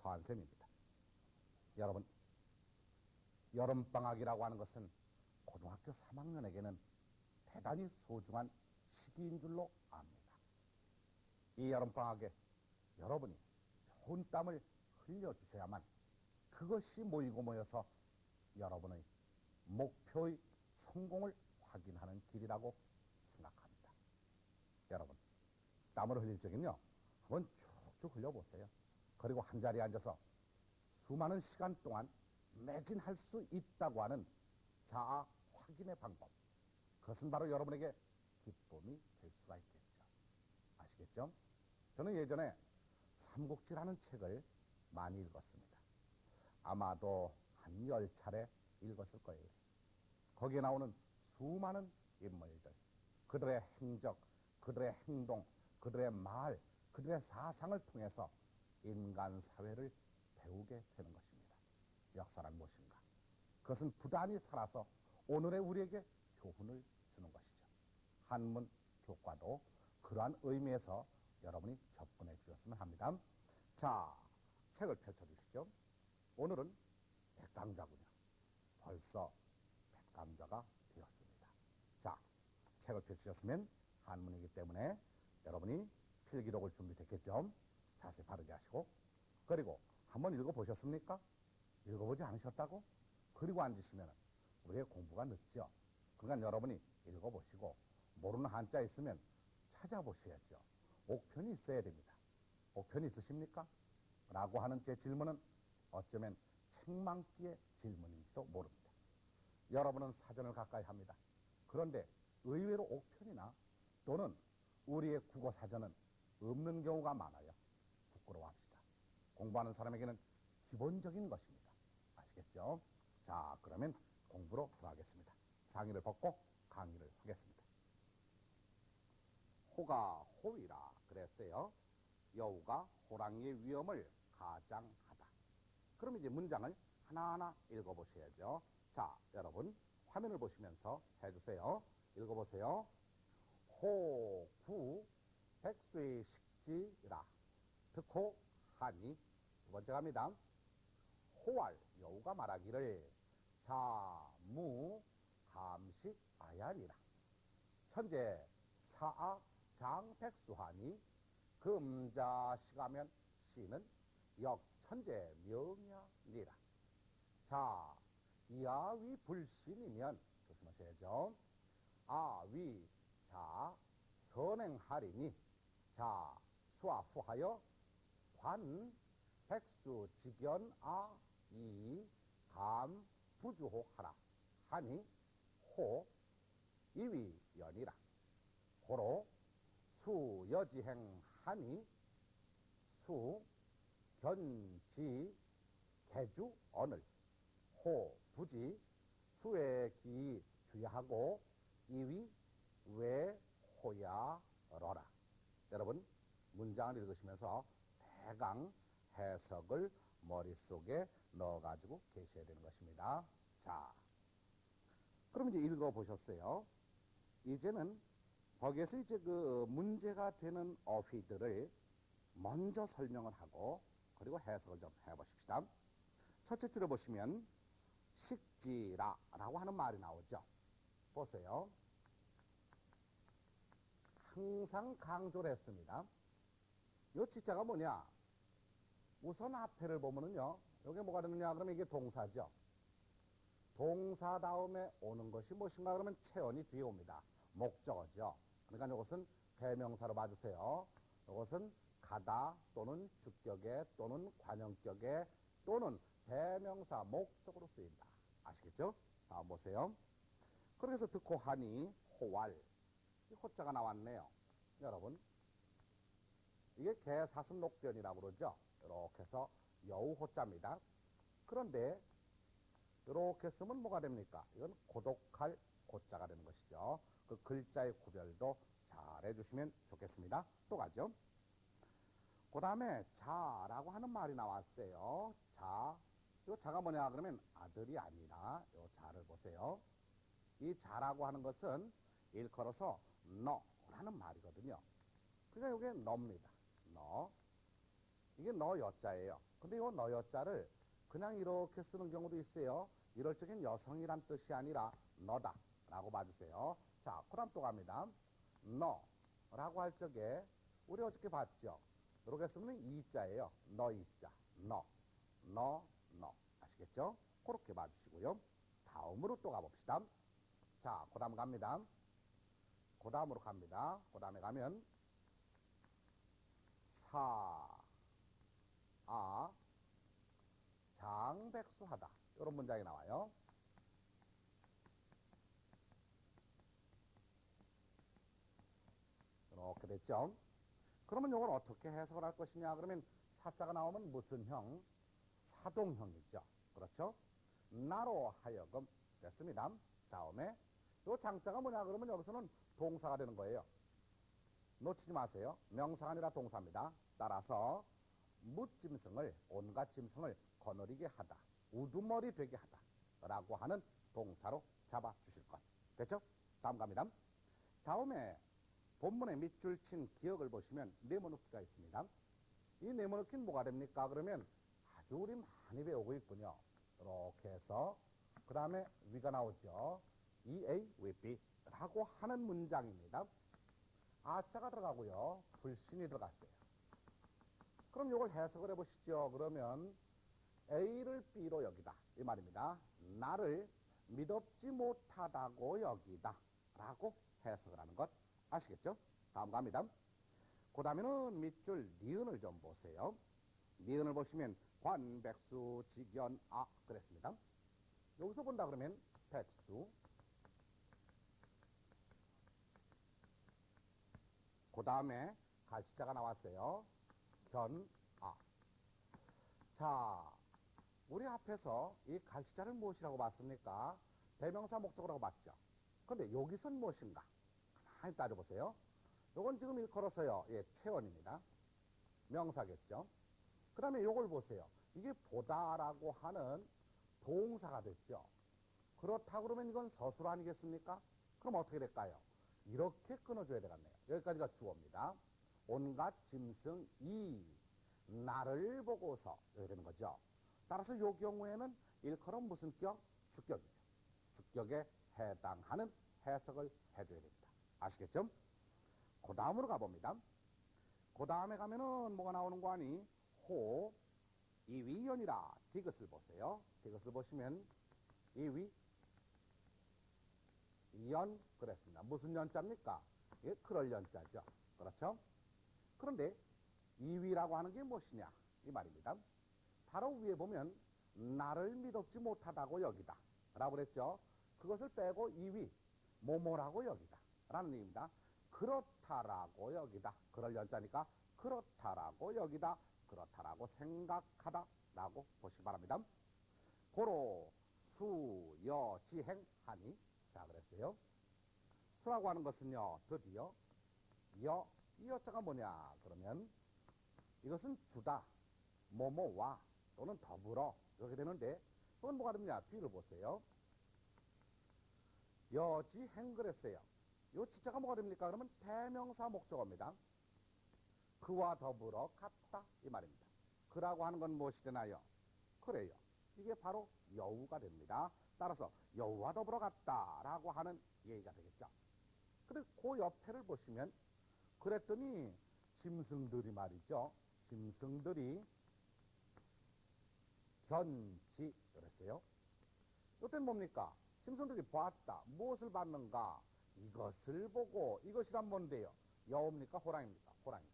서한쌤입니다. 여러분 여름방학이라고 하는 것은 고등학교 3학년에게는 대단히 소중한 시기인 줄로 압니다. 이 여름방학에 여러분이 좋은 땀을 흘려주셔야만 그것이 모이고 모여서 여러분의 목표의 성공을 확인하는 길이라고 생각합니다. 여러분 땀을 흘릴 적은요 한번 쭉쭉 흘려보세요. 그리고 한자리에 앉아서 수많은 시간 동안 매진할 수 있다고 하는 자아 확인의 방법 그것은 바로 여러분에게 기쁨이 될 수가 있겠죠. 아시겠죠? 저는 예전에 삼국지라는 책을 많이 읽었습니다. 아마도 한 10차례 읽었을 거예요. 거기에 나오는 수많은 인물들 그들의 행적, 그들의 행동, 그들의 말, 그들의 사상을 통해서 인간 사회를 배우게 되는 것입니다. 역사란 무엇인가? 그것은 부단히 살아서 오늘의 우리에게 교훈을 주는 것이죠. 한문 교과도 그러한 의미에서 여러분이 접근해 주셨으면 합니다. 자, 책을 펼쳐주시죠. 오늘은 백강좌군요. 벌써 백강좌가 되었습니다. 자, 책을 펼치셨으면 한문이기 때문에 여러분이 필기록을 준비됐겠죠? 자세 바르게 하시고 그리고 한번 읽어보셨습니까? 읽어보지 않으셨다고? 그리고 앉으시면 우리의 공부가 늦죠. 그러니까 여러분이 읽어보시고 모르는 한자 있으면 찾아보셔야죠. 옥편이 있어야 됩니다. 옥편이 있으십니까? 라고 하는 제 질문은 어쩌면 책망기의 질문인지도 모릅니다. 여러분은 사전을 가까이 합니다. 그런데 의외로 옥편이나 또는 우리의 국어 사전은 없는 경우가 많아요. 부끄러워합시다. 공부하는 사람에게는 기본적인 것입니다. 아시겠죠? 자, 그러면 공부로 들어가겠습니다. 상의를 벗고 강의를 하겠습니다. 호가 호위라 그랬어요. 여우가 호랑이의 위험을 가장하다. 그럼 이제 문장을 하나하나 읽어보셔야죠. 자, 여러분 화면을 보시면서 해주세요. 읽어보세요. 호구 백수의 식지라 듣고 하니. 두 번째 갑니다. 호알 여우가 말하기를 자무 감식아야니라. 천재 사아 장백수하니 금자식하면 시는 역천재 명야니라. 자, 이하위 불신이면 조심하셔야죠. 아위 자 선행하리니 자 수아 후하여 관 백수 직연 아이감 부주호하라 하니 호 이위 연이라. 호로 수여지행하니 수 견지 개주 언을 호 부지 수의 기 주야하고 이위 왜 호야러라. 여러분 문장을 읽으시면서 대강 해석을 머릿속에 넣어가지고 계셔야 되는 것입니다. 자, 그럼 이제 읽어보셨어요. 이제는 거기에서 이제 그 문제가 되는 어휘들을 먼저 설명을 하고 그리고 해석을 좀 해보십시다. 첫째 줄에 보시면 식지라라고 하는 말이 나오죠. 보세요. 항상 강조를 했습니다. 이 지자가 뭐냐? 우선 앞에를 보면은요, 여기 뭐가 되느냐? 그러면 이게 동사죠. 동사 다음에 오는 것이 무엇인가? 그러면 체언이 뒤에 옵니다. 목적어죠. 그러니까 이것은 대명사로 봐주세요. 이것은 가다 또는 주격에 또는 관형격에 또는 대명사 목적으로 쓰인다. 아시겠죠? 다음 보세요. 그래서 듣고 하니 호왈. 이 호자가 나왔네요. 여러분. 이게 개사슴 녹변이라고 그러죠. 이렇게 해서 여우호자입니다. 그런데 이렇게 쓰면 뭐가 됩니까? 이건 고독할 고자가 되는 것이죠. 그 글자의 구별도 잘 해주시면 좋겠습니다. 또 가죠. 그 다음에 자라고 하는 말이 나왔어요. 자. 이 자가 뭐냐 그러면 아들이 아니라 이 자를 보세요. 이 자라고 하는 것은 일컬어서 너라는 말이거든요. 그러니까 이게 너입니다. 너. 이게 너 여자예요. 근데 이 너 여자를 그냥 이렇게 쓰는 경우도 있어요. 이럴 적엔 여성이란 뜻이 아니라 너다 라고 봐주세요. 자, 그 다음 또 갑니다. 너라고 할 적에 우리 어저께 봤죠. 이렇게 쓰면 이자예요. 너 이자. 너. 아시겠죠? 그렇게 봐주시고요. 다음으로 또 가봅시다. 자, 그 다음 갑니다. 그 다음으로 갑니다. 그 다음에 가면 장백수하다. 이런 문장이 나와요. 이렇게 됐죠? 그러면 이걸 어떻게 해석을 할 것이냐? 그러면 사자가 나오면 무슨 형? 사동형이죠. 그렇죠? 나로 하여금 됐습니다. 다음에 이 장자가 뭐냐? 그러면 여기서는 동사가 되는 거예요. 놓치지 마세요. 명사가 아니라 동사입니다. 따라서 무짐승을 온갖 짐승을 거느리게 하다. 우두머리 되게 하다. 라고 하는 동사로 잡아주실 것. 됐죠? 다음 갑니다. 다음에 본문에 밑줄 친 기억을 보시면 네모넣기가 있습니다. 이 네모넣기는 뭐가 됩니까? 그러면 아주 우리 많이 배우고 있군요. 이렇게 해서 그 다음에 위가 나오죠. EA with B 라고 하는 문장입니다. 아자가 들어가고요. 불신이 들어갔어요. 그럼 이걸 해석을 해보시죠. 그러면 A를 B로 여기다. 이 말입니다. 나를 믿업지 못하다고 여기다. 라고 해석을 하는 것 아시겠죠? 다음 갑니다. 그 다음에는 밑줄 니은을 좀 보세요. 니은을 보시면 관백수 직연아 그랬습니다. 여기서 본다 그러면 백수, 그 다음에 갈치자가 나왔어요. 견아. 자, 우리 앞에서 이 갈치자를 무엇이라고 봤습니까? 대명사 목적어라고 봤죠. 근데 여기선 무엇인가? 가만히 따져보세요. 요건 지금 일컬어서요. 예, 체언입니다. 명사겠죠. 그 다음에 요걸 보세요. 이게 보다라고 하는 동사가 됐죠. 그렇다 그러면 이건 서술 아니겠습니까? 그럼 어떻게 될까요? 이렇게 끊어줘야 되겠네요. 여기까지가 주어입니다. 온갖 짐승 이 나를 보고서 이렇게 되는 거죠. 따라서 이 경우에는 일컬어 무슨 격? 주격이죠. 주격에 해당하는 해석을 해줘야 됩니다. 아시겠죠? 그 다음으로 가봅니다. 그 다음에 가면은 뭐가 나오는 거 아니? 호, 이위연이라 디귿을 보세요. 디귿을 보시면 이위, 연 그랬습니다. 무슨 연자입니까? 예, 그럴 연자죠. 그렇죠? 그런데 이위라고 하는 게 무엇이냐? 이 말입니다. 바로 위에 보면 나를 믿었지 못하다고 여기다 라고 그랬죠. 그것을 빼고 이위, 뭐뭐라고 여기다 라는 얘기입니다. 그렇다라고 여기다. 그럴 연자니까 그렇다라고 여기다. 그렇다라고 생각하다 라고 보시기 바랍니다. 고로 수, 여, 지행, 하니. 자, 그랬어요. 수라고 하는 것은요, 드디어 여, 이 여자가 뭐냐 그러면 이것은 주다, 뭐뭐와 또는 더불어 이렇게 되는데 이건 뭐가 되느냐? 뒤를 보세요. 여지행 그랬어요. 요 지자가 뭐가 됩니까? 그러면 대명사 목적어입니다. 그와 더불어 같다 이 말입니다. 그라고 하는 건 무엇이 되나요? 그래요. 이게 바로 여우가 됩니다. 따라서 여우와 더불어 같다라고 하는 얘기가 되겠죠. 근데 그 옆에를 보시면 그랬더니 짐승들이 말이죠. 짐승들이 견지 그랬어요. 이때는 뭡니까? 짐승들이 봤다. 무엇을 봤는가? 이것을 보고 이것이란 뭔데요? 여우입니까? 호랑이입니까? 호랑이.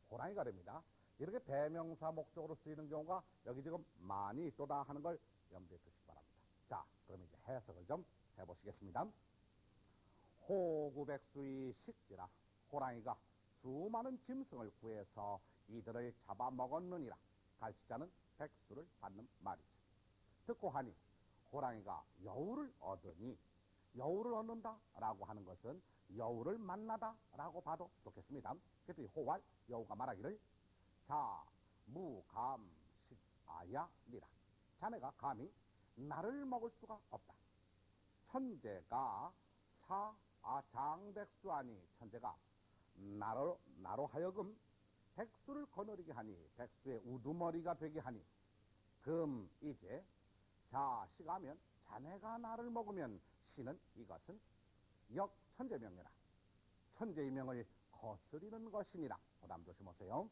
호랑이가 됩니다. 이렇게 대명사 목적으로 쓰이는 경우가 여기 지금 많이 있도다 하는 걸 염두에 두시기 바랍니다. 자, 그럼 이제 해석을 좀 해보시겠습니다. 호구백수의 식지라 호랑이가 수많은 짐승을 구해서 이들을 잡아먹었느니라. 갈치자는 백수를 받는 말이죠. 듣고 하니 호랑이가 여우를 얻으니 여우를 얻는다 라고 하는 것은 여우를 만나다 라고 봐도 좋겠습니다. 그랬더니 호왈 여우가 말하기를 자 무감식아야니라. 자네가 감히 나를 먹을 수가 없다. 천재가 장백수하니 천재가 나로 하여금 백수를 거느리게 하니 백수의 우두머리가 되게 하니 금 이제 자식하면 자네가 나를 먹으면 시는 이것은 역천재명이라. 천재의 명을 거스리는 것이니라. 그 다음 조심하세요.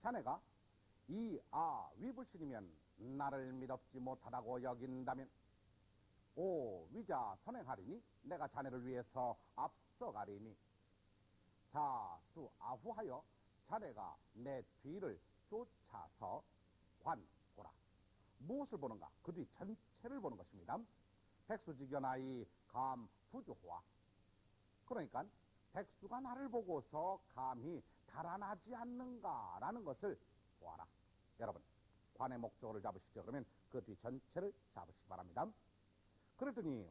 자네가 위불신이면 나를 믿었지 못하다고 여긴다면 위자 선행하리니 내가 자네를 위해서 앞서가리니 자수 아후하여 자네가 내 뒤를 쫓아서 보라. 무엇을 보는가? 그 뒤 전체를 보는 것입니다. 백수직연하이 감부주호와. 그러니까 백수가 나를 보고서 감히 달아나지 않는가라는 것을 보아라. 여러분 관의 목적어를 잡으시죠. 그러면 그 뒤 전체를 잡으시기 바랍니다. 그랬더니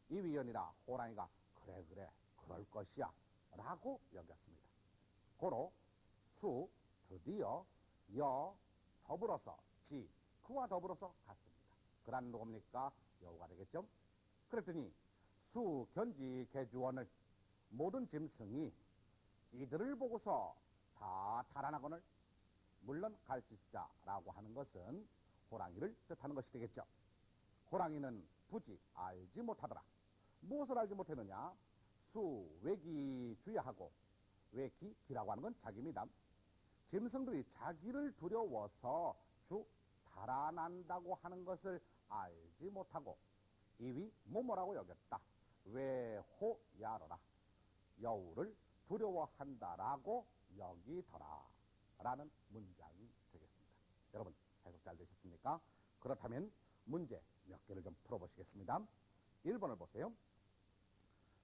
이위연이라 호랑이가 그래 그럴 것이야 라고 여겼습니다. 고로 드디어 더불어서 그와 더불어서 갔습니다. 그란 누굽니까? 여우가 되겠죠. 그랬더니 견지 개주원을 모든 짐승이 이들을 보고서 다 달아나거늘. 물론 갈치자라고 하는 것은 호랑이를 뜻하는 것이 되겠죠. 호랑이는 부지 알지 못하더라. 무엇을 알지 못했느냐? 외기 주야하고 기라고 하는 건 자기입니다. 짐승들이 자기를 두려워서 달아난다고 하는 것을 알지 못하고 이위 뭐뭐라고 여겼다. 외호야로라. 여우를 두려워한다라고 여기더라 라는 문장이 되겠습니다. 여러분 해석 잘 되셨습니까? 그렇다면 문제 몇 개를 좀 풀어보시겠습니다. 1번을 보세요.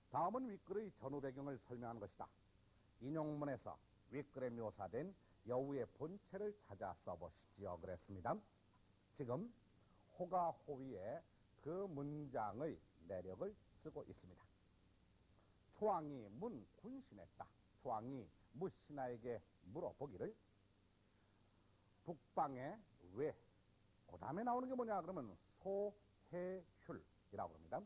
다음은 윗글의 전후 배경을 설명하는 것이다. 인용문에서 윗글에 묘사된 여우의 본체를 찾아 써보시지요. 그랬습니다. 지금 호가 호위에 그 문장의 내력을 쓰고 있습니다. 초왕이 문 군신했다. 초왕이 무신하에게 물어보기를 북방에 왜? 그 다음에 나오는 게 뭐냐 그러면 소해휼이라고 합니다.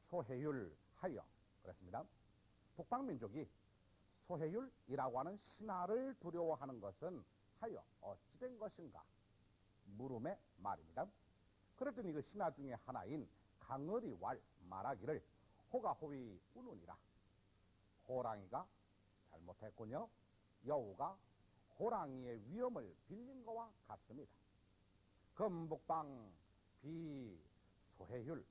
소해휼하여 그랬습니다. 북방민족이 소해휼이라고 하는 신하를 두려워하는 것은 하여 어찌된 것인가? 물음의 말입니다. 그랬더니 그 신하 중에 하나인 강어리 왈 말하기를 호가 호위 우느니라. 호랑이가 잘못했군요. 여우가 호랑이의 위험을 빌린 것과 같습니다. 금북방 비소해휼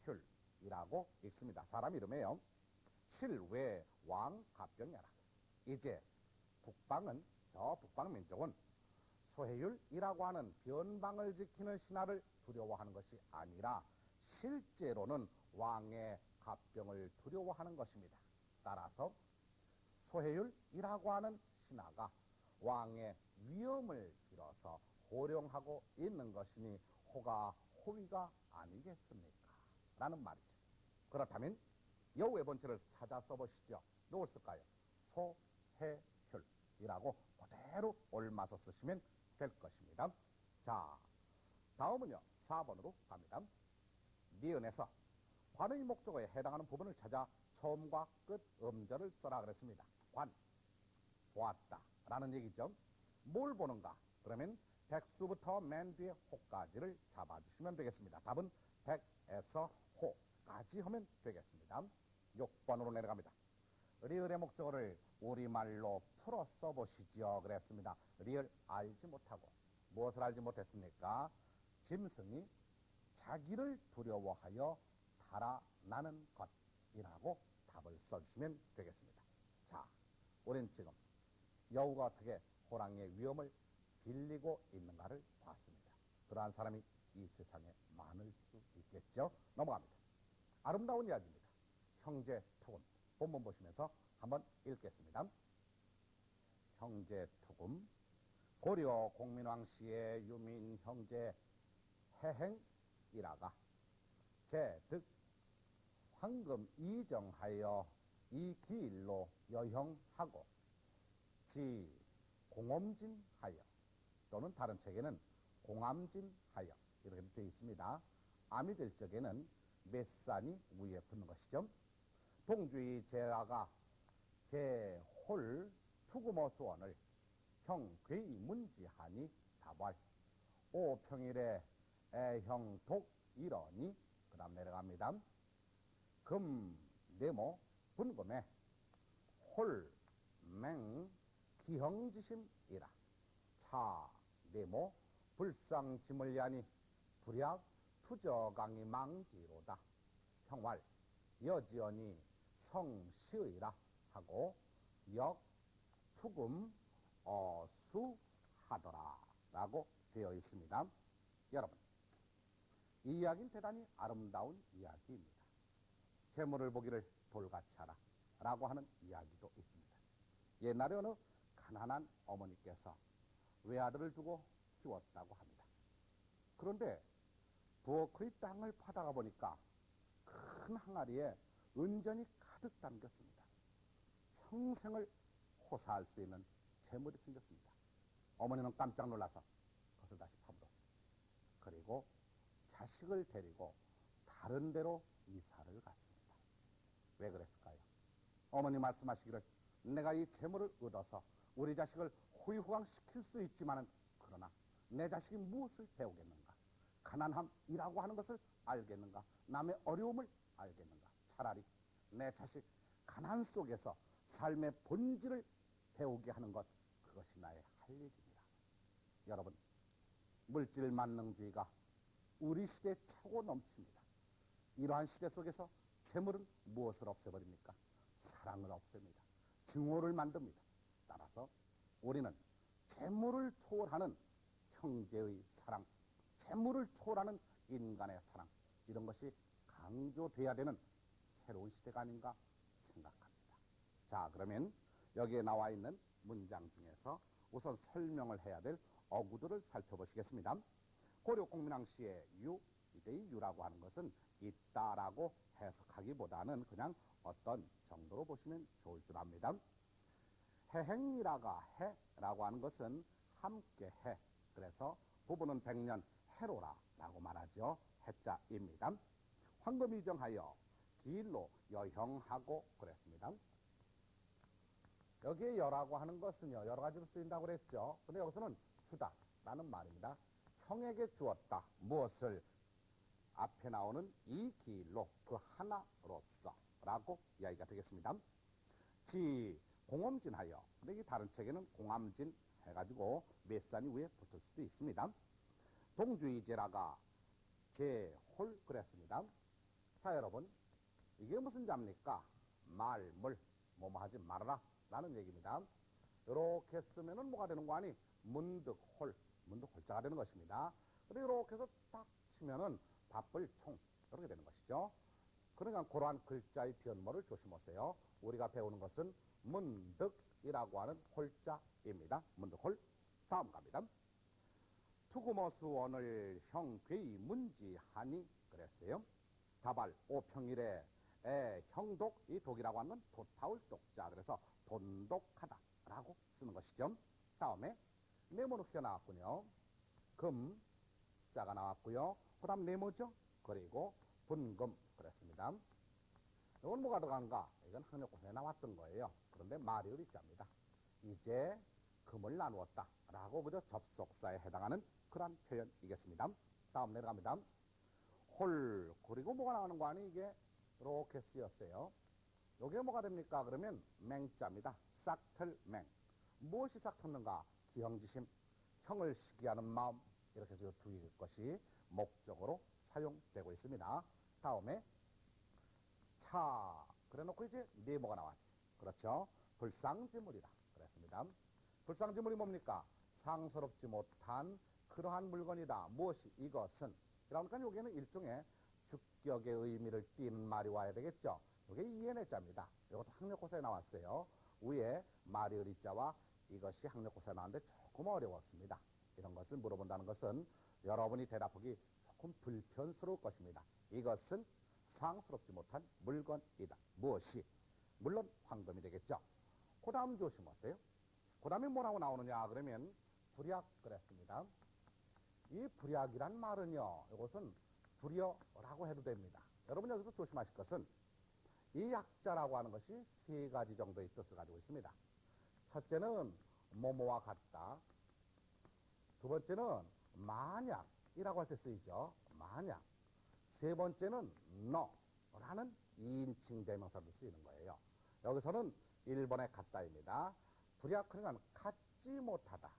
소해휼이라고 읽습니다. 사람 이름이에요. 실외 왕갑병이라. 이제 북방은 저 북방민족은 소해율이라고 하는 변방을 지키는 신하를 두려워하는 것이 아니라 실제로는 왕의 갑병을 두려워하는 것입니다. 따라서 소해율이라고 하는 신하가 왕의 위엄을 빌어서 호령하고 있는 것이니 호가 호위가 아니겠습니까? 라는 말이죠. 그렇다면 여우의 본체를 찾아 써보시죠. 누굴 쓸까요? 소해휼이라고 그대로 옮아서 쓰시면 될 것입니다. 자, 다음은요 4번으로 갑니다. 니은에서 관의 목적어에 해당하는 부분을 찾아 처음과 끝 음절을 써라 그랬습니다. 관, 보았다 라는 얘기죠. 뭘 보는가? 그러면 백수부터 맨 뒤에 호까지를 잡아주시면 되겠습니다. 답은 백에서 호까지 하면 되겠습니다. 6번으로 내려갑니다. 리을의 목적어를 우리말로 풀어 써보시지요. 그랬습니다. 리을 알지 못하고 무엇을 알지 못했습니까? 짐승이 자기를 두려워하여 달아나는 것이라고 답을 써주시면 되겠습니다. 자, 우리는 지금 여우가 어떻게 호랑이의 위험을 빌리고 있는가를 봤습니다. 그러한 사람이 이 세상에 많을 수 있겠죠. 넘어갑니다. 아름다운 이야기입니다. 형제 투금 본문 보시면서 한번 읽겠습니다. 형제 투금 고려 공민왕 시의 유민 형제 해행이라가 제득 황금 이정하여 이 기일로 여형하고 지 공엄진하여 또는 다른 책에는 공암진하여 이렇게 되어 있습니다. 암이 될 적에는 메산이 위에 붙는 것이죠. 동주의 제라가 제홀 투구모수원을 형괴문지하니 다발 오평일에 애형독 이러니 그 다음 내려갑니다. 금 네모 분금에 홀맹 기형지심이라 차 네모 불상짐을 야니 불약 투저강이 망지로다. 형왈 여지언이 성시의라 하고 역 투금 어수하더라 라고 되어 있습니다. 여러분, 이 이야기는 대단히 아름다운 이야기입니다. 재물을 보기를 돌같이 하라 라고 하는 이야기도 있습니다. 옛날에 어느 가난한 어머니께서 외아들을 두고 키웠다고 합니다. 그런데 부엌의 땅을 파다가 보니까 큰 항아리에 은전이 가득 담겼습니다. 평생을 호사할 수 있는 재물이 생겼습니다. 어머니는 깜짝 놀라서 그것을 다시 파묻었어요. 그리고 자식을 데리고 다른 데로 이사를 갔습니다. 왜 그랬을까요? 어머니 말씀하시기를 내가 이 재물을 얻어서 우리 자식을 호위호강시킬 수 있지만은 그러나 내 자식이 무엇을 배우겠는가? 가난함이라고 하는 것을 알겠는가? 남의 어려움을 알겠는가? 차라리 내 자식 가난 속에서 삶의 본질을 배우게 하는 것, 그것이 나의 할 일입니다. 여러분, 물질 만능주의가 우리 시대에 차고 넘칩니다. 이러한 시대 속에서 재물은 무엇을 없애버립니까? 사랑을 없앱니다. 증오를 만듭니다. 따라서 우리는 재물을 초월하는 형제의 사랑, 재물을 초월하는 인간의 사랑, 이런 것이 강조돼야 되는 새로운 시대가 아닌가 생각합니다. 자, 그러면 여기에 나와 있는 문장 중에서 우선 설명을 해야 될 어구들을 살펴보시겠습니다. 고려공민왕시의 유, 이제 유라고 하는 것은 있다라고 해석하기보다는 그냥 어떤 정도로 보시면 좋을 줄 압니다. 해행이라가 해라고 하는 것은 함께 해. 그래서 부부는 백년 해로라 라고 말하죠. 해자입니다. 황금이정하여 기일로 여형하고 그랬습니다. 여기에 여라고 하는 것은요, 여러 가지로 쓰인다고 그랬죠. 근데 여기서는 주다 라는 말입니다. 형에게 주었다. 무엇을? 앞에 나오는 이 기일로 그 하나로서 라고 이야기가 되겠습니다. 기 공엄진하여, 근데 이 다른 책에는 공암진 해가지고 몇 산이 위에 붙을 수도 있습니다. 동주이제라가 제홀 그랬습니다. 자, 여러분, 이게 무슨 자입니까? 말, 물, 뭐뭐 하지 말아라 라는 얘기입니다. 이렇게 쓰면은 뭐가 되는 거 아니? 문득홀, 문득홀자가 되는 것입니다. 그리고 이렇게 해서 딱 치면은 밥불총 이렇게 되는 것이죠. 그러니까 그러한 글자의 변모를 조심하세요. 우리가 배우는 것은 문득이라고 하는 홀자입니다. 문득홀. 다음 갑니다. 투구머수원을 형괴이 문지하니 그랬어요. 다발 오평일에 형독, 이 독이라고 하는 건 도타울 독자, 그래서 돈독하다라고 쓰는 것이죠. 다음에 네모는 휘어 나왔군요. 금자가 나왔고요. 그 다음 네모죠. 그리고 분금 그랬습니다. 이건 뭐가 들어간가? 이건 학력고사에 나왔던 거예요. 그런데 말이 의리자입니다. 이제 금을 나누었다 라고 그저 접속사에 해당하는 그런 표현이겠습니다. 다음 내려갑니다. 홀, 그리고 뭐가 나오는 거 아니? 이게 이렇게 쓰였어요. 이게 뭐가 됩니까? 그러면 맹자입니다. 싹틀맹. 무엇이 싹텄는가? 기형지심, 형을 시기하는 마음, 이렇게 해서 이 두 것이 목적으로 사용되고 있습니다. 다음에 차, 그래 놓고 이제 네모가 나왔어요. 그렇죠? 불상지물이다 그랬습니다. 불상지물이 뭡니까? 상스럽지 못한 그러한 물건이다. 무엇이? 이것은. 그러니까 여기에는 일종의 주격의 의미를 띠는 말이 와야 되겠죠. 이게 이해내자입니다. 이것도 학력고사에 나왔어요. 위에 말이 의리자와 이것이 학력고사에 나왔는데 조금 어려웠습니다. 이런 것을 물어본다는 것은 여러분이 대답하기 조금 불편스러울 것입니다. 이것은 상스럽지 못한 물건이다. 무엇이? 물론 황금이 되겠죠. 그 다음 조심하세요. 그 다음에 뭐라고 나오느냐 그러면 불약 그랬습니다. 이 불약이란 말은요, 이것은 불여라고 해도 됩니다. 여러분 여기서 조심하실 것은 이 약자라고 하는 것이 세 가지 정도의 뜻을 가지고 있습니다. 첫째는 뭐뭐와 같다. 두 번째는 만약이라고 할 때 쓰이죠. 만약. 세 번째는 너라는 2인칭 대명사로 쓰이는 거예요. 여기서는 1번의 같다입니다. 불약, 그러니까 같지 못하다.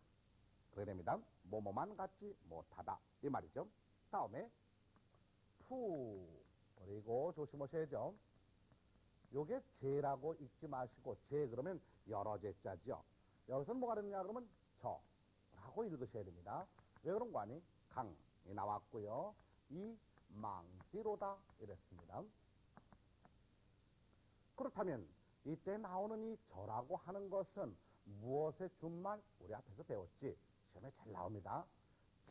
그래야 됩니다. 뭐뭐만 같지 못하다. 이 말이죠. 다음에 푸, 그리고 조심하셔야죠. 요게 제라고 읽지 마시고, 제 그러면 여러 제자죠. 여기서는 뭐가 되느냐 그러면 저라고 읽으셔야 됩니다. 왜 그런 거 아니? 강이 나왔고요. 이 망지로다 이랬습니다. 그렇다면 이때 나오는 이 저라고 하는 것은 무엇의 준말? 우리 앞에서 배웠지. 시험에 잘 나옵니다.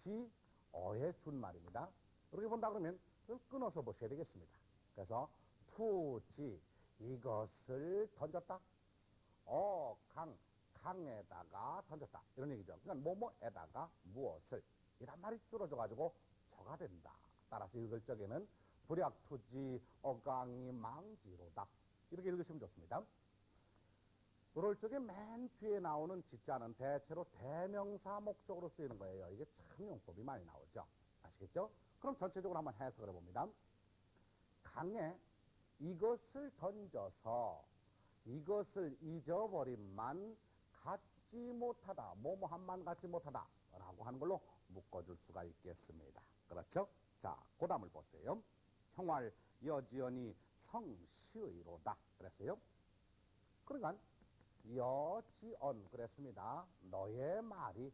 지어의 준말입니다. 이렇게 본다 그러면 끊어서 보셔야 되겠습니다. 그래서 투지, 이것을 던졌다. 강에다가 던졌다. 이런 얘기죠. 그러니까 뭐뭐에다가 무엇을, 이란 말이 줄어져가지고 저가 된다. 따라서 읽을 적에는 불약투지 어강이 망지로다. 이렇게 읽으시면 좋습니다. 그럴 적에 맨 뒤에 나오는 지자는 대체로 대명사 목적으로 쓰이는 거예요. 이게 참 용법이 많이 나오죠. 아시겠죠? 그럼 전체적으로 한번 해석을 해봅니다. 강에 이것을 던져서 이것을 잊어버림만 갖지 못하다, 뭐뭐한만 갖지 못하다 라고 하는 걸로 묶어줄 수가 있겠습니다. 그렇죠? 자, 그 다음을 보세요. 형활 여지연이 성시의로다 그랬어요. 그러니까 여지언 그랬습니다. 너의 말이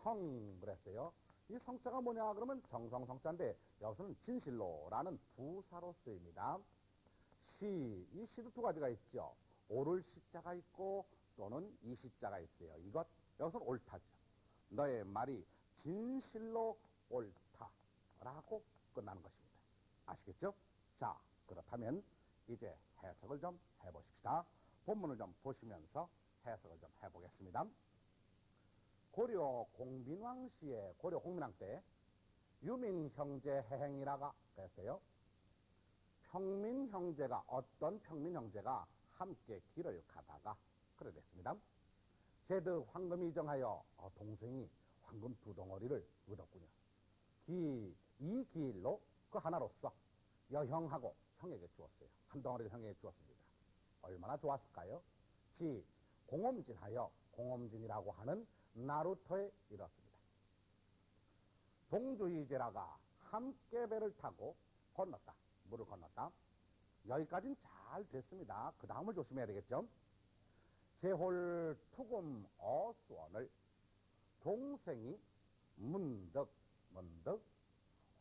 성 그랬어요. 이 성자가 뭐냐 그러면 정성성자인데 여기서는 진실로라는 부사로 쓰입니다. 이 시도 두 가지가 있죠. 옳을 시자가 있고 또는 이 시자가 있어요. 이것 여기서는 옳다죠. 너의 말이 진실로 옳다라고 끝나는 것입니다. 아시겠죠? 자, 그렇다면 이제 해석을 좀 해보십시다. 본문을 좀 보시면서 해석을 좀 해보겠습니다. 고려 공민왕 시에 고려 공민왕 때 유민 형제 해행이라가 그랬어요. 평민 형제가 어떤 평민 형제가 함께 길을 가다가 그래 됐습니다. 제드 황금이 정하여 동생이 황금 두 덩어리를 얻었군요. 이 길로 그 하나로서 여형하고 형에게 주었어요. 한 덩어리를 형에게 주었습니다. 얼마나 좋았을까요? 공엄진하여 공엄진이라고 하는 나루토에 이렇습니다. 동주이제라가 함께 배를 타고 건넜다. 물을 건넜다. 여기까지는 잘 됐습니다. 그 다음을 조심해야 되겠죠. 제홀 투금 어수원을 동생이 문득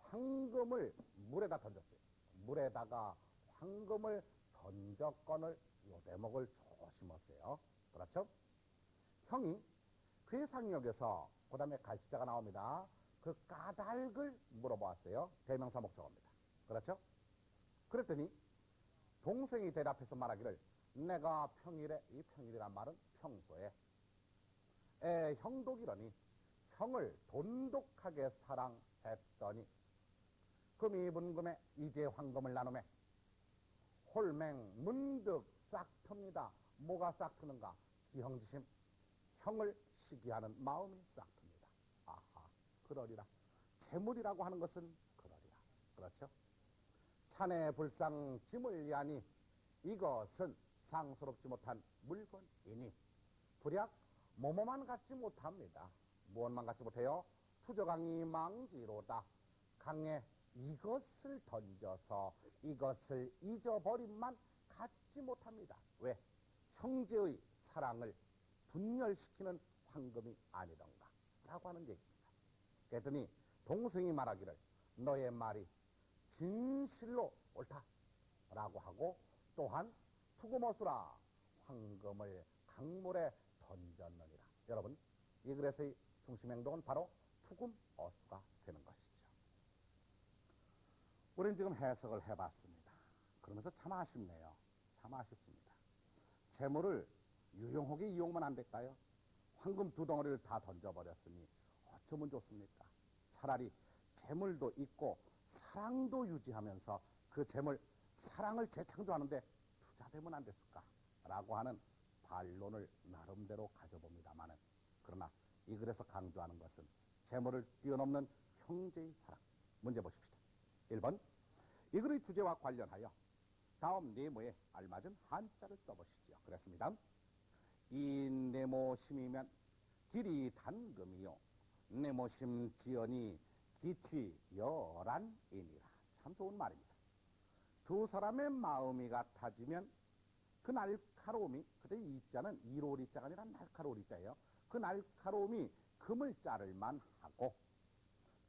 황금을 물에다 던졌어요. 물에다가 황금을 던졌건을 요 대목을 조심하세요. 그렇죠? 형이 괴상역에서 그 다음에 갈치자가 나옵니다. 그 까닭을 물어보았어요. 대명사 목적어입니다. 그렇죠? 그랬더니 동생이 대답해서 말하기를 내가 평일에, 이 평일이란 말은 평소에 형독이러니 형을 돈독하게 사랑했더니 금이분금에 이제 황금을 나눔에 홀맹 문득 싹 틉니다. 뭐가 싹 트는가? 기형지심, 형을 시기하는 마음이 싹 틉니다. 아하, 그러리라. 재물이라고 하는 것은 그러리라. 그렇죠? 찬의 불상 짐을 이하니 이것은 상스럽지 못한 물건이니 불약 뭐뭐만 갖지 못합니다. 무엇만 갖지 못해요? 투저강이 망지로다. 강에 이것을 던져서 이것을 잊어버림만 갖지 못합니다. 왜? 형제의 사랑을 분열시키는 황금이 아니던가 라고 하는 얘기입니다. 그랬더니 동생이 말하기를 너의 말이 진실로 옳다 라고 하고 또한 투금어수라 황금을 강물에 던졌느니라. 여러분, 이 글에서의 중심행동은 바로 투금어수가 되는 것이죠. 우리는 지금 해석을 해봤습니다. 그러면서 참 아쉽네요. 참 아쉽습니다. 재물을 유용하게 이용만 안 될까요? 황금 두 덩어리를 다 던져버렸으니 어쩌면 좋습니까? 차라리 재물도 있고 사랑도 유지하면서 그 재물, 사랑을 재창조하는데 투자되면 안 됐을까? 라고 하는 반론을 나름대로 가져봅니다마는 그러나 이 글에서 강조하는 것은 재물을 뛰어넘는 형제의 사랑. 문제 보십시다. 1번, 이 글의 주제와 관련하여 다음 네모에 알맞은 한자를 써보시죠. 그랬습니다. 이 네모심이면 길이 단금이요 네모심 지연이 기취 열한이니라. 참 좋은 말입니다. 두 사람의 마음이 같아지면 그 날카로움이, 그때 이자는 이로리자가 아니라 날카로리자예요. 그 날카로움이 금을 자를만 하고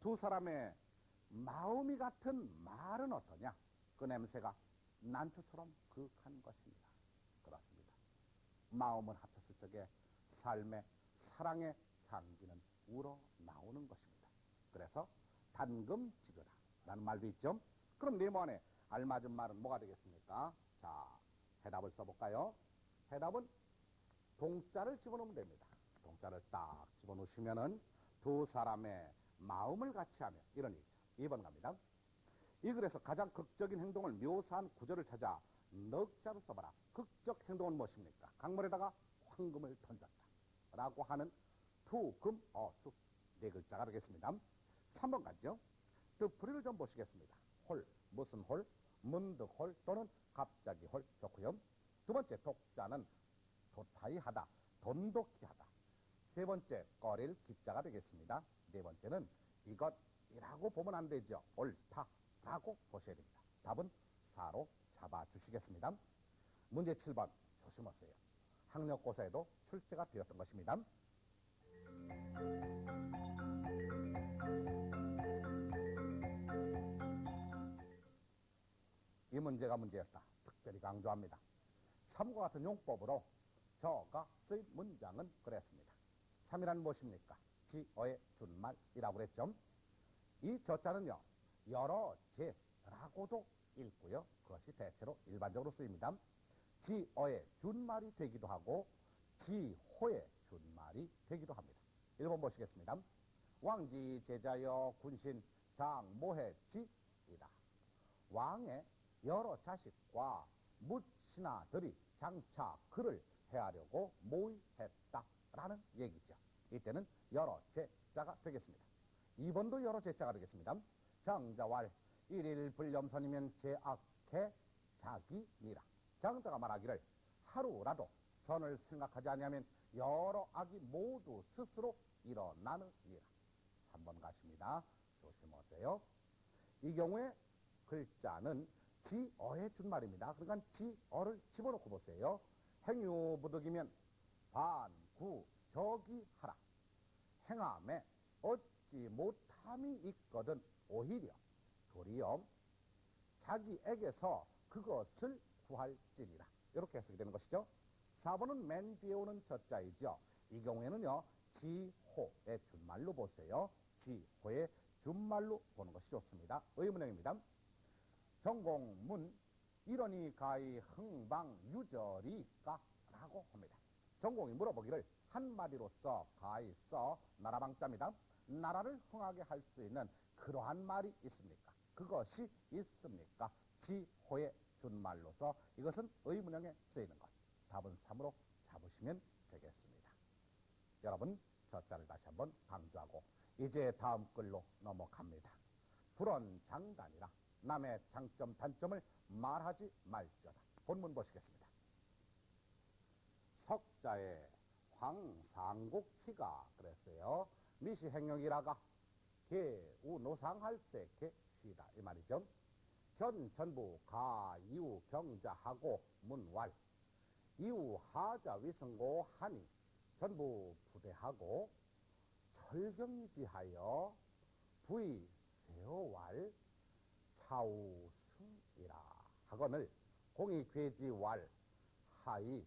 두 사람의 마음이 같은 말은 어떠냐? 그 냄새가 난초처럼 그윽한 것입니다. 그렇습니다. 마음을 합쳤을 적에 삶의 사랑의 향기는 우러나오는 것입니다. 그래서 단금지거라 라는 말도 있죠. 그럼 네모 안에 알맞은 말은 뭐가 되겠습니까? 자, 해답을 써볼까요? 해답은 동자를 집어넣으면 됩니다. 동자를 딱 집어넣으시면은 두 사람의 마음을 같이 하며 이런 얘기죠. 2번 갑니다. 이 글에서 가장 극적인 행동을 묘사한 구절을 찾아 넉자로 써봐라. 극적 행동은 무엇입니까? 강물에다가 황금을 던졌다 라고 하는 투금어수 네 글자가 되겠습니다. 3번 가죠. 뜻풀이를 좀 보시겠습니다. 홀, 무슨 홀? 문득홀 또는 갑자기 홀 좋고요. 두 번째 독자는 도타이 하다, 돈독히 하다. 세 번째 꺼릴 기자가 되겠습니다. 네 번째는 이것이라고 보면 안 되죠. 옳다라고 보셔야 됩니다. 답은 4로 잡아주시겠습니다. 문제 7번 조심하세요. 학력고사에도 출제가 되었던 것입니다. 이 문제가 문제였다. 특별히 강조합니다. 3과 같은 용법으로 저가 쓰인 문장은 그랬습니다. 3이란 무엇입니까? 지어의 준말이라고 그랬죠. 이 저자는요, 여러 제라고도 읽고요. 그것이 대체로 일반적으로 쓰입니다. 지어의 준말이 되기도 하고 지호의 준말이 되기도 합니다. 1번 보시겠습니다. 왕지 제자여 군신 장모해지이다. 왕의 여러 자식과 묻신하들이 장차 그를 해하려고 모의했다라는 얘기죠. 이때는 여러 제자가 되겠습니다. 2번도 여러 제자가 되겠습니다. 장자왈 일일 불념선이면 제악해 자기니라. 장자가 말하기를 하루라도 선을 생각하지 아니하면 여러 악이 모두 스스로 일어나느니라. 3번 가십니다. 조심하세요. 이 경우에 글자는 지어의 준말입니다. 그러니까 지어를 집어넣고 보세요. 행유부득이면 반구적이하라. 행함에 얻지 못함이 있거든 오히려 도리어 자기에게서 그것을 구할지니라. 이렇게 해석이 되는 것이죠. 4번은 맨 뒤에 오는 저자이죠. 이 경우에는요, 지호의 준말로 보세요. 지호의 준말로 보는 것이 좋습니다. 의문형입니다. 전공문 이러니 가히 흥방유절이까? 라고 합니다. 전공이 물어보기를 한마디로써 가히 써 나라방자입니다. 나라를 흥하게 할 수 있는 그러한 말이 있습니까? 그것이 있습니까? 지호의 준말로서 이것은 의문형에 쓰이는 것. 답은 3으로 잡으시면 되겠습니다. 여러분, 저자를 다시 한번 강조하고 이제 다음 글로 넘어갑니다. 불언장단이라 남의 장점 단점을 말하지 말자다. 본문 보시겠습니다. 석자의 황상곡희가 그랬어요. 미시행령이라가 개우노상할세케 쉬다 이 말이죠. 현 전부 가 이우 경자하고 문왈 이우 하자 위승고 하니 전부 부대하고 철경이지하여 부이 세어왈 차우승이라 하거늘 공이 괴지왈 하이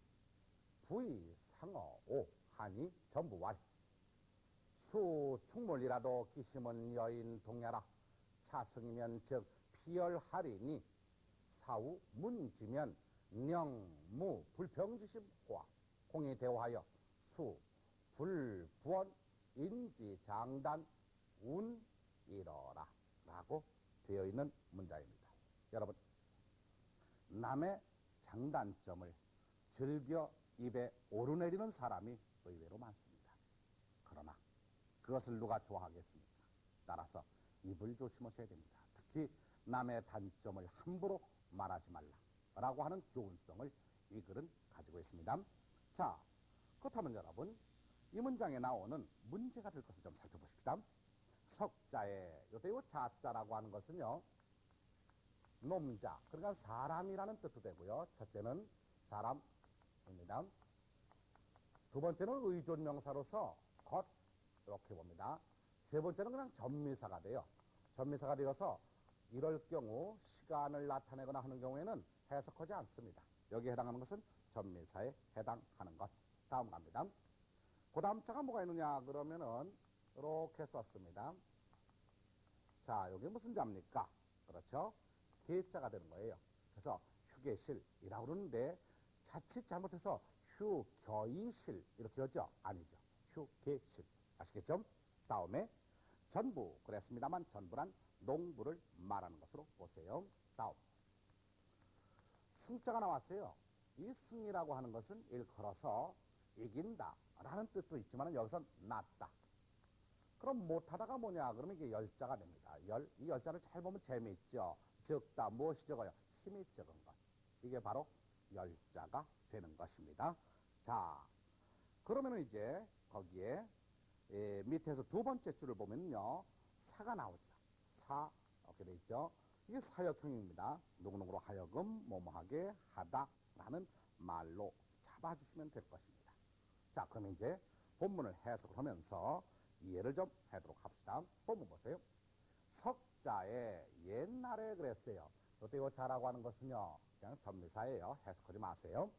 부이 상어오 하니 전부왈 수 충몰이라도 기심은 여인 동야라 차승이면 즉 피열하리니 사후 문지면 명무 불평지심 호화 공이 대화하여 수 불부원 인지 장단 운이러라 라고 되어 있는 문장입니다. 여러분, 남의 장단점을 즐겨 입에 오르내리는 사람이 의외로 많습니다. 그러나 그것을 누가 좋아하겠습니까? 따라서 입을 조심하셔야 됩니다. 특히 남의 단점을 함부로 말하지 말라라고 하는 교훈성을 이 글은 가지고 있습니다. 자, 그렇다면 여러분, 이 문장에 나오는 문제가 될 것을 좀 살펴보십시다. 석자에 요때 요 자자라고 하는 것은요, 놈자, 그러니까 사람이라는 뜻도 되고요. 첫째는 사람입니다. 두 번째는 의존명사로서 것 이렇게 봅니다. 세 번째는 그냥 전미사가 돼요. 전미사가 되어서 이럴 경우 시간을 나타내거나 하는 경우에는 해석하지 않습니다. 여기에 해당하는 것은 전미사에 해당하는 것. 다음 갑니다. 그 다음 자가 뭐가 있느냐 그러면은 이렇게 썼습니다. 자, 여기 무슨 자입니까? 그렇죠? 계자가 되는 거예요. 그래서 휴게실이라고 그러는데 자칫 잘못해서 휴겨이실 이렇게 하죠? 아니죠. 휴게실. 아시겠죠? 다음에 전부 그랬습니다만 전부란 농부를 말하는 것으로 보세요. 다음 승자가 나왔어요. 이 승이라고 하는 것은 일컬어서 이긴다 라는 뜻도 있지만 여기선 낫다. 그럼 못하다가 뭐냐 그러면 이게 열자가 됩니다. 이 열자를 잘 보면 재미있죠. 적다 무엇이 적어요? 힘이 적은 것. 이게 바로 열자가 되는 것입니다. 자, 그러면 이제 거기에 밑에서 두 번째 줄을 보면요, 사가 나오죠. 사 이렇게 돼 있죠. 이게 사역형입니다. 누구누구로 하여금 뭐뭐하게 하다라는 말로 잡아주시면 될 것입니다. 자, 그럼 이제 본문을 해석을 하면서 이해를 좀 하도록 합시다. 본문 보세요. 석자에 옛날에 그랬어요. 그때 이 자라고 하는 것은요, 그냥 전미사예요. 해석하지 마세요.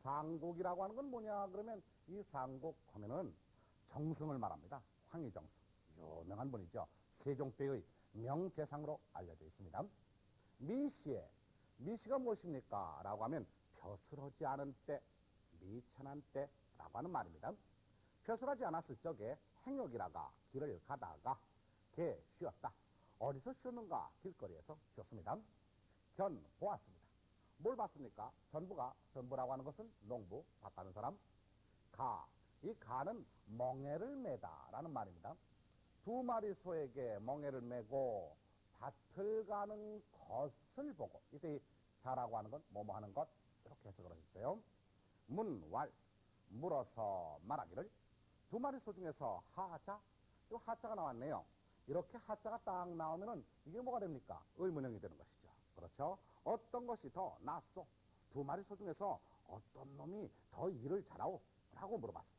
상곡이라고 하는 건 뭐냐 그러면 이 상곡 하면은 정승을 말합니다. 황희정승. 유명한 분이죠. 세종대의 명재상으로 알려져 있습니다. 미시에, 미시가 무엇입니까? 라고 하면 벼슬하지 않은 때, 미천한 때라고 하는 말입니다. 벼슬하지 않았을 적에 행역이라가 길을 가다가 개 쉬었다. 어디서 쉬었는가? 길거리에서 쉬었습니다. 견 보았습니다. 뭘 봤습니까? 전부라고 하는 것은 농부, 밭 가는 사람. 이 가는 멍에를 매다라는 말입니다. 두 마리 소에게 멍에를 매고 밭을 가는 것을 보고, 이때 자라고 하는 건 뭐뭐 하는 것, 이렇게 해석을 하셨어요. 문왈, 물어서 말하기를, 두 마리 소 중에서 하자, 이 하자가 나왔네요. 이렇게 하자가 딱 나오면은 이게 뭐가 됩니까? 의문형이 되는 것이죠. 그렇죠? 어떤 것이 더 낫소? 두 마리 소 중에서 어떤 놈이 더 일을 잘하오? 라고 물어봤어요.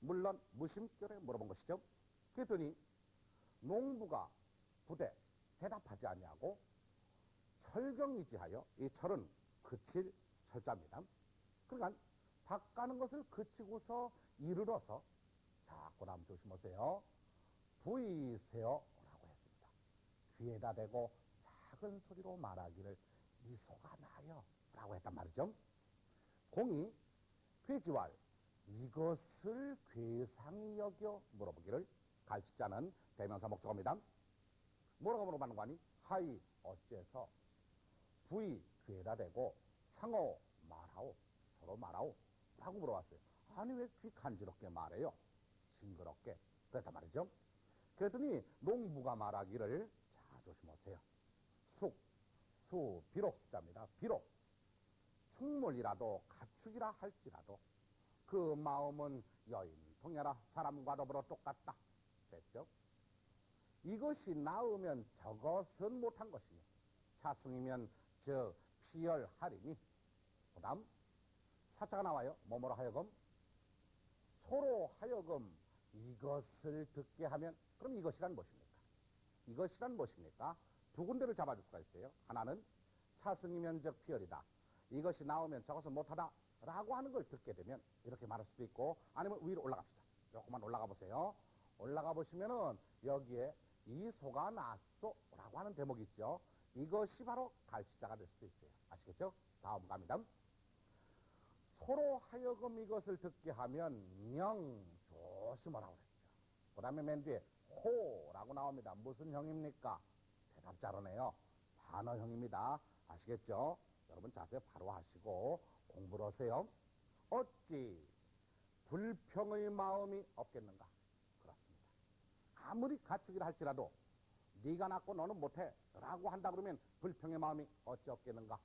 물론 무심결에 물어본 것이죠. 그랬더니 농부가 부대 대답하지 아니하고 철경이지하여, 이 철은 그칠 철자입니다. 그러니까 밭 가는 것을 그치고서 이르러서, 자, 그 다음 조심하세요. 부이세요 라고 했습니다. 귀에다 대고 작은 소리로 말하기를 미소가 나요 라고 했단 말이죠. 공이 괴지왈, 이것을 괴상히 여겨 물어보기를, 갈치자는 대명사 목적어입니다. 뭐라고 물어봤는 거 아니? 하이 어째서, 부이 귀에다 대고, 상호 말하오, 서로 말하오 라고 물어봤어요. 아니 왜 귀 간지럽게 말해요? 징그럽게. 그랬단 말이죠. 그랬더니 농부가 말하기를, 자, 조심하세요. 비록 숫자입니다. 비록 충물이라도 가축이라 할지라도 그 마음은 여인통해라, 사람과 더불어 똑같다. 됐죠? 이것이 나으면 저것은 못한 것이요, 차승이면 저 피열하리니. 그 다음 사자가 나와요. 뭐뭐로 하여금, 소로 하여금 이것을 듣게 하면, 그럼 이것이란 무엇입니까? 이것이란 무엇입니까? 두 군데를 잡아줄 수가 있어요. 하나는 차승이면 적 피열이다, 이것이 나오면 저것은 못하다 라고 하는 걸 듣게 되면 이렇게 말할 수도 있고, 아니면 위로 올라갑시다. 조금만 올라가 보세요. 올라가 보시면은 여기에 이 소가 났소 라고 하는 대목이 있죠. 이것이 바로 갈치자가 될 수도 있어요. 아시겠죠? 다음 갑니다. 소로 하여금 이것을 듣게 하면 명 조심하라고 그랬죠. 그 다음에 맨 뒤에 호라고 나옵니다. 무슨 형입니까? 대답자로네요. 반어형입니다. 아시겠죠? 여러분 자세 바로 하시고 공부를 하세요. 어찌 불평의 마음이 없겠는가? 그렇습니다. 아무리 가축이라 할지라도 네가 낳고 너는 못해 라고 한다 그러면 불평의 마음이 어찌 없겠는가?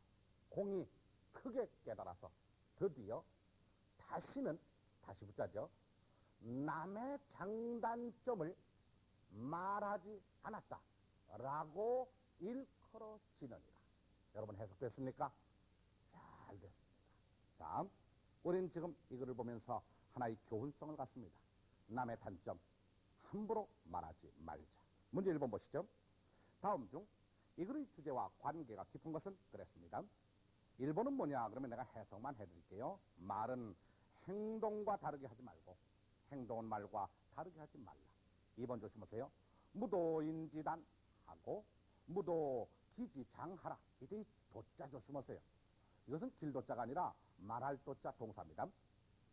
공이 크게 깨달아서 드디어 다시 붙자죠. 남의 장단점을 말하지 않았다 라고 일컬어지느니라. 여러분 해석됐습니까? 잘 됐습니다. 자, 우리는 지금 이거를 보면서 하나의 교훈성을 갖습니다. 남의 단점 함부로 말하지 말자. 문제 1번 보시죠. 다음 중 이 글의 주제와 관계가 깊은 것은 그랬습니다. 1번은 뭐냐 그러면 내가 해석만 해드릴게요. 말은 행동과 다르게 하지 말고 행동은 말과 다르게 하지 말라. 2번 조심하세요. 무도인지단 하고 무도기지장하라. 이때 도자 조심하세요. 이것은 길도자가 아니라 말할 도자 동사입니다.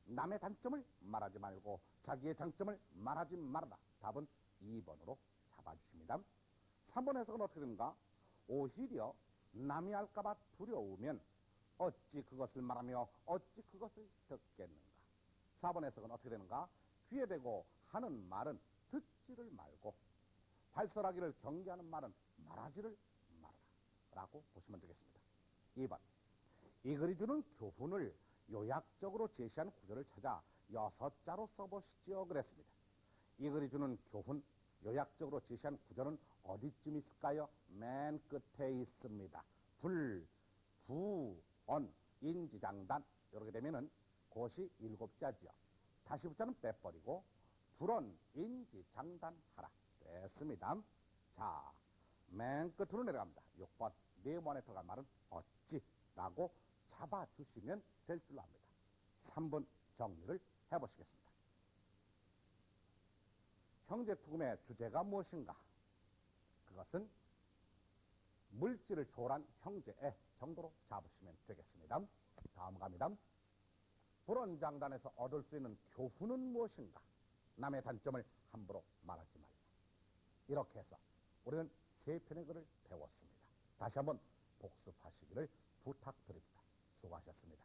남의 단점을 말하지 말고 자기의 장점을 말하지 말아라. 답은 2번으로 잡아주십니다. 3번 해석은 어떻게 되는가? 오히려 남이 할까봐 두려우면 어찌 그것을 말하며 어찌 그것을 듣겠는가? 4번 해석은 어떻게 되는가? 귀에 대고 하는 말은 듣지를 말고 발설하기를 경계하는 말은 말하지를 말아라 라고 보시면 되겠습니다. 2번, 이 글이 주는 교훈을 요약적으로 제시한 구절을 찾아 6자로 써보시지요 그랬습니다. 이 글이 주는 교훈 요약적으로 제시한 구절은 어디쯤 있을까요? 맨 끝에 있습니다. 불, 부, 언, 인지장단 이렇게 되면은 곳이 7자지요. 다시 붙자는 빼버리고 불은 인지장단하라. 됐습니다. 자, 맨 끝으로 내려갑니다. 6번 네모 안에 들어간 말은 어찌라고 잡아주시면 될 줄로 압니다. 3번 정리를 해보시겠습니다. 형제투금의 주제가 무엇인가? 그것은 물질을 초월한 형제의 정도로 잡으시면 되겠습니다. 다음 갑니다. 불언장단에서 얻을 수 있는 교훈은 무엇인가? 남의 단점을 함부로 말하지 말라. 이렇게 해서 우리는 3편의 글을 배웠습니다. 다시 한번 복습하시기를 부탁드립니다. 수고하셨습니다.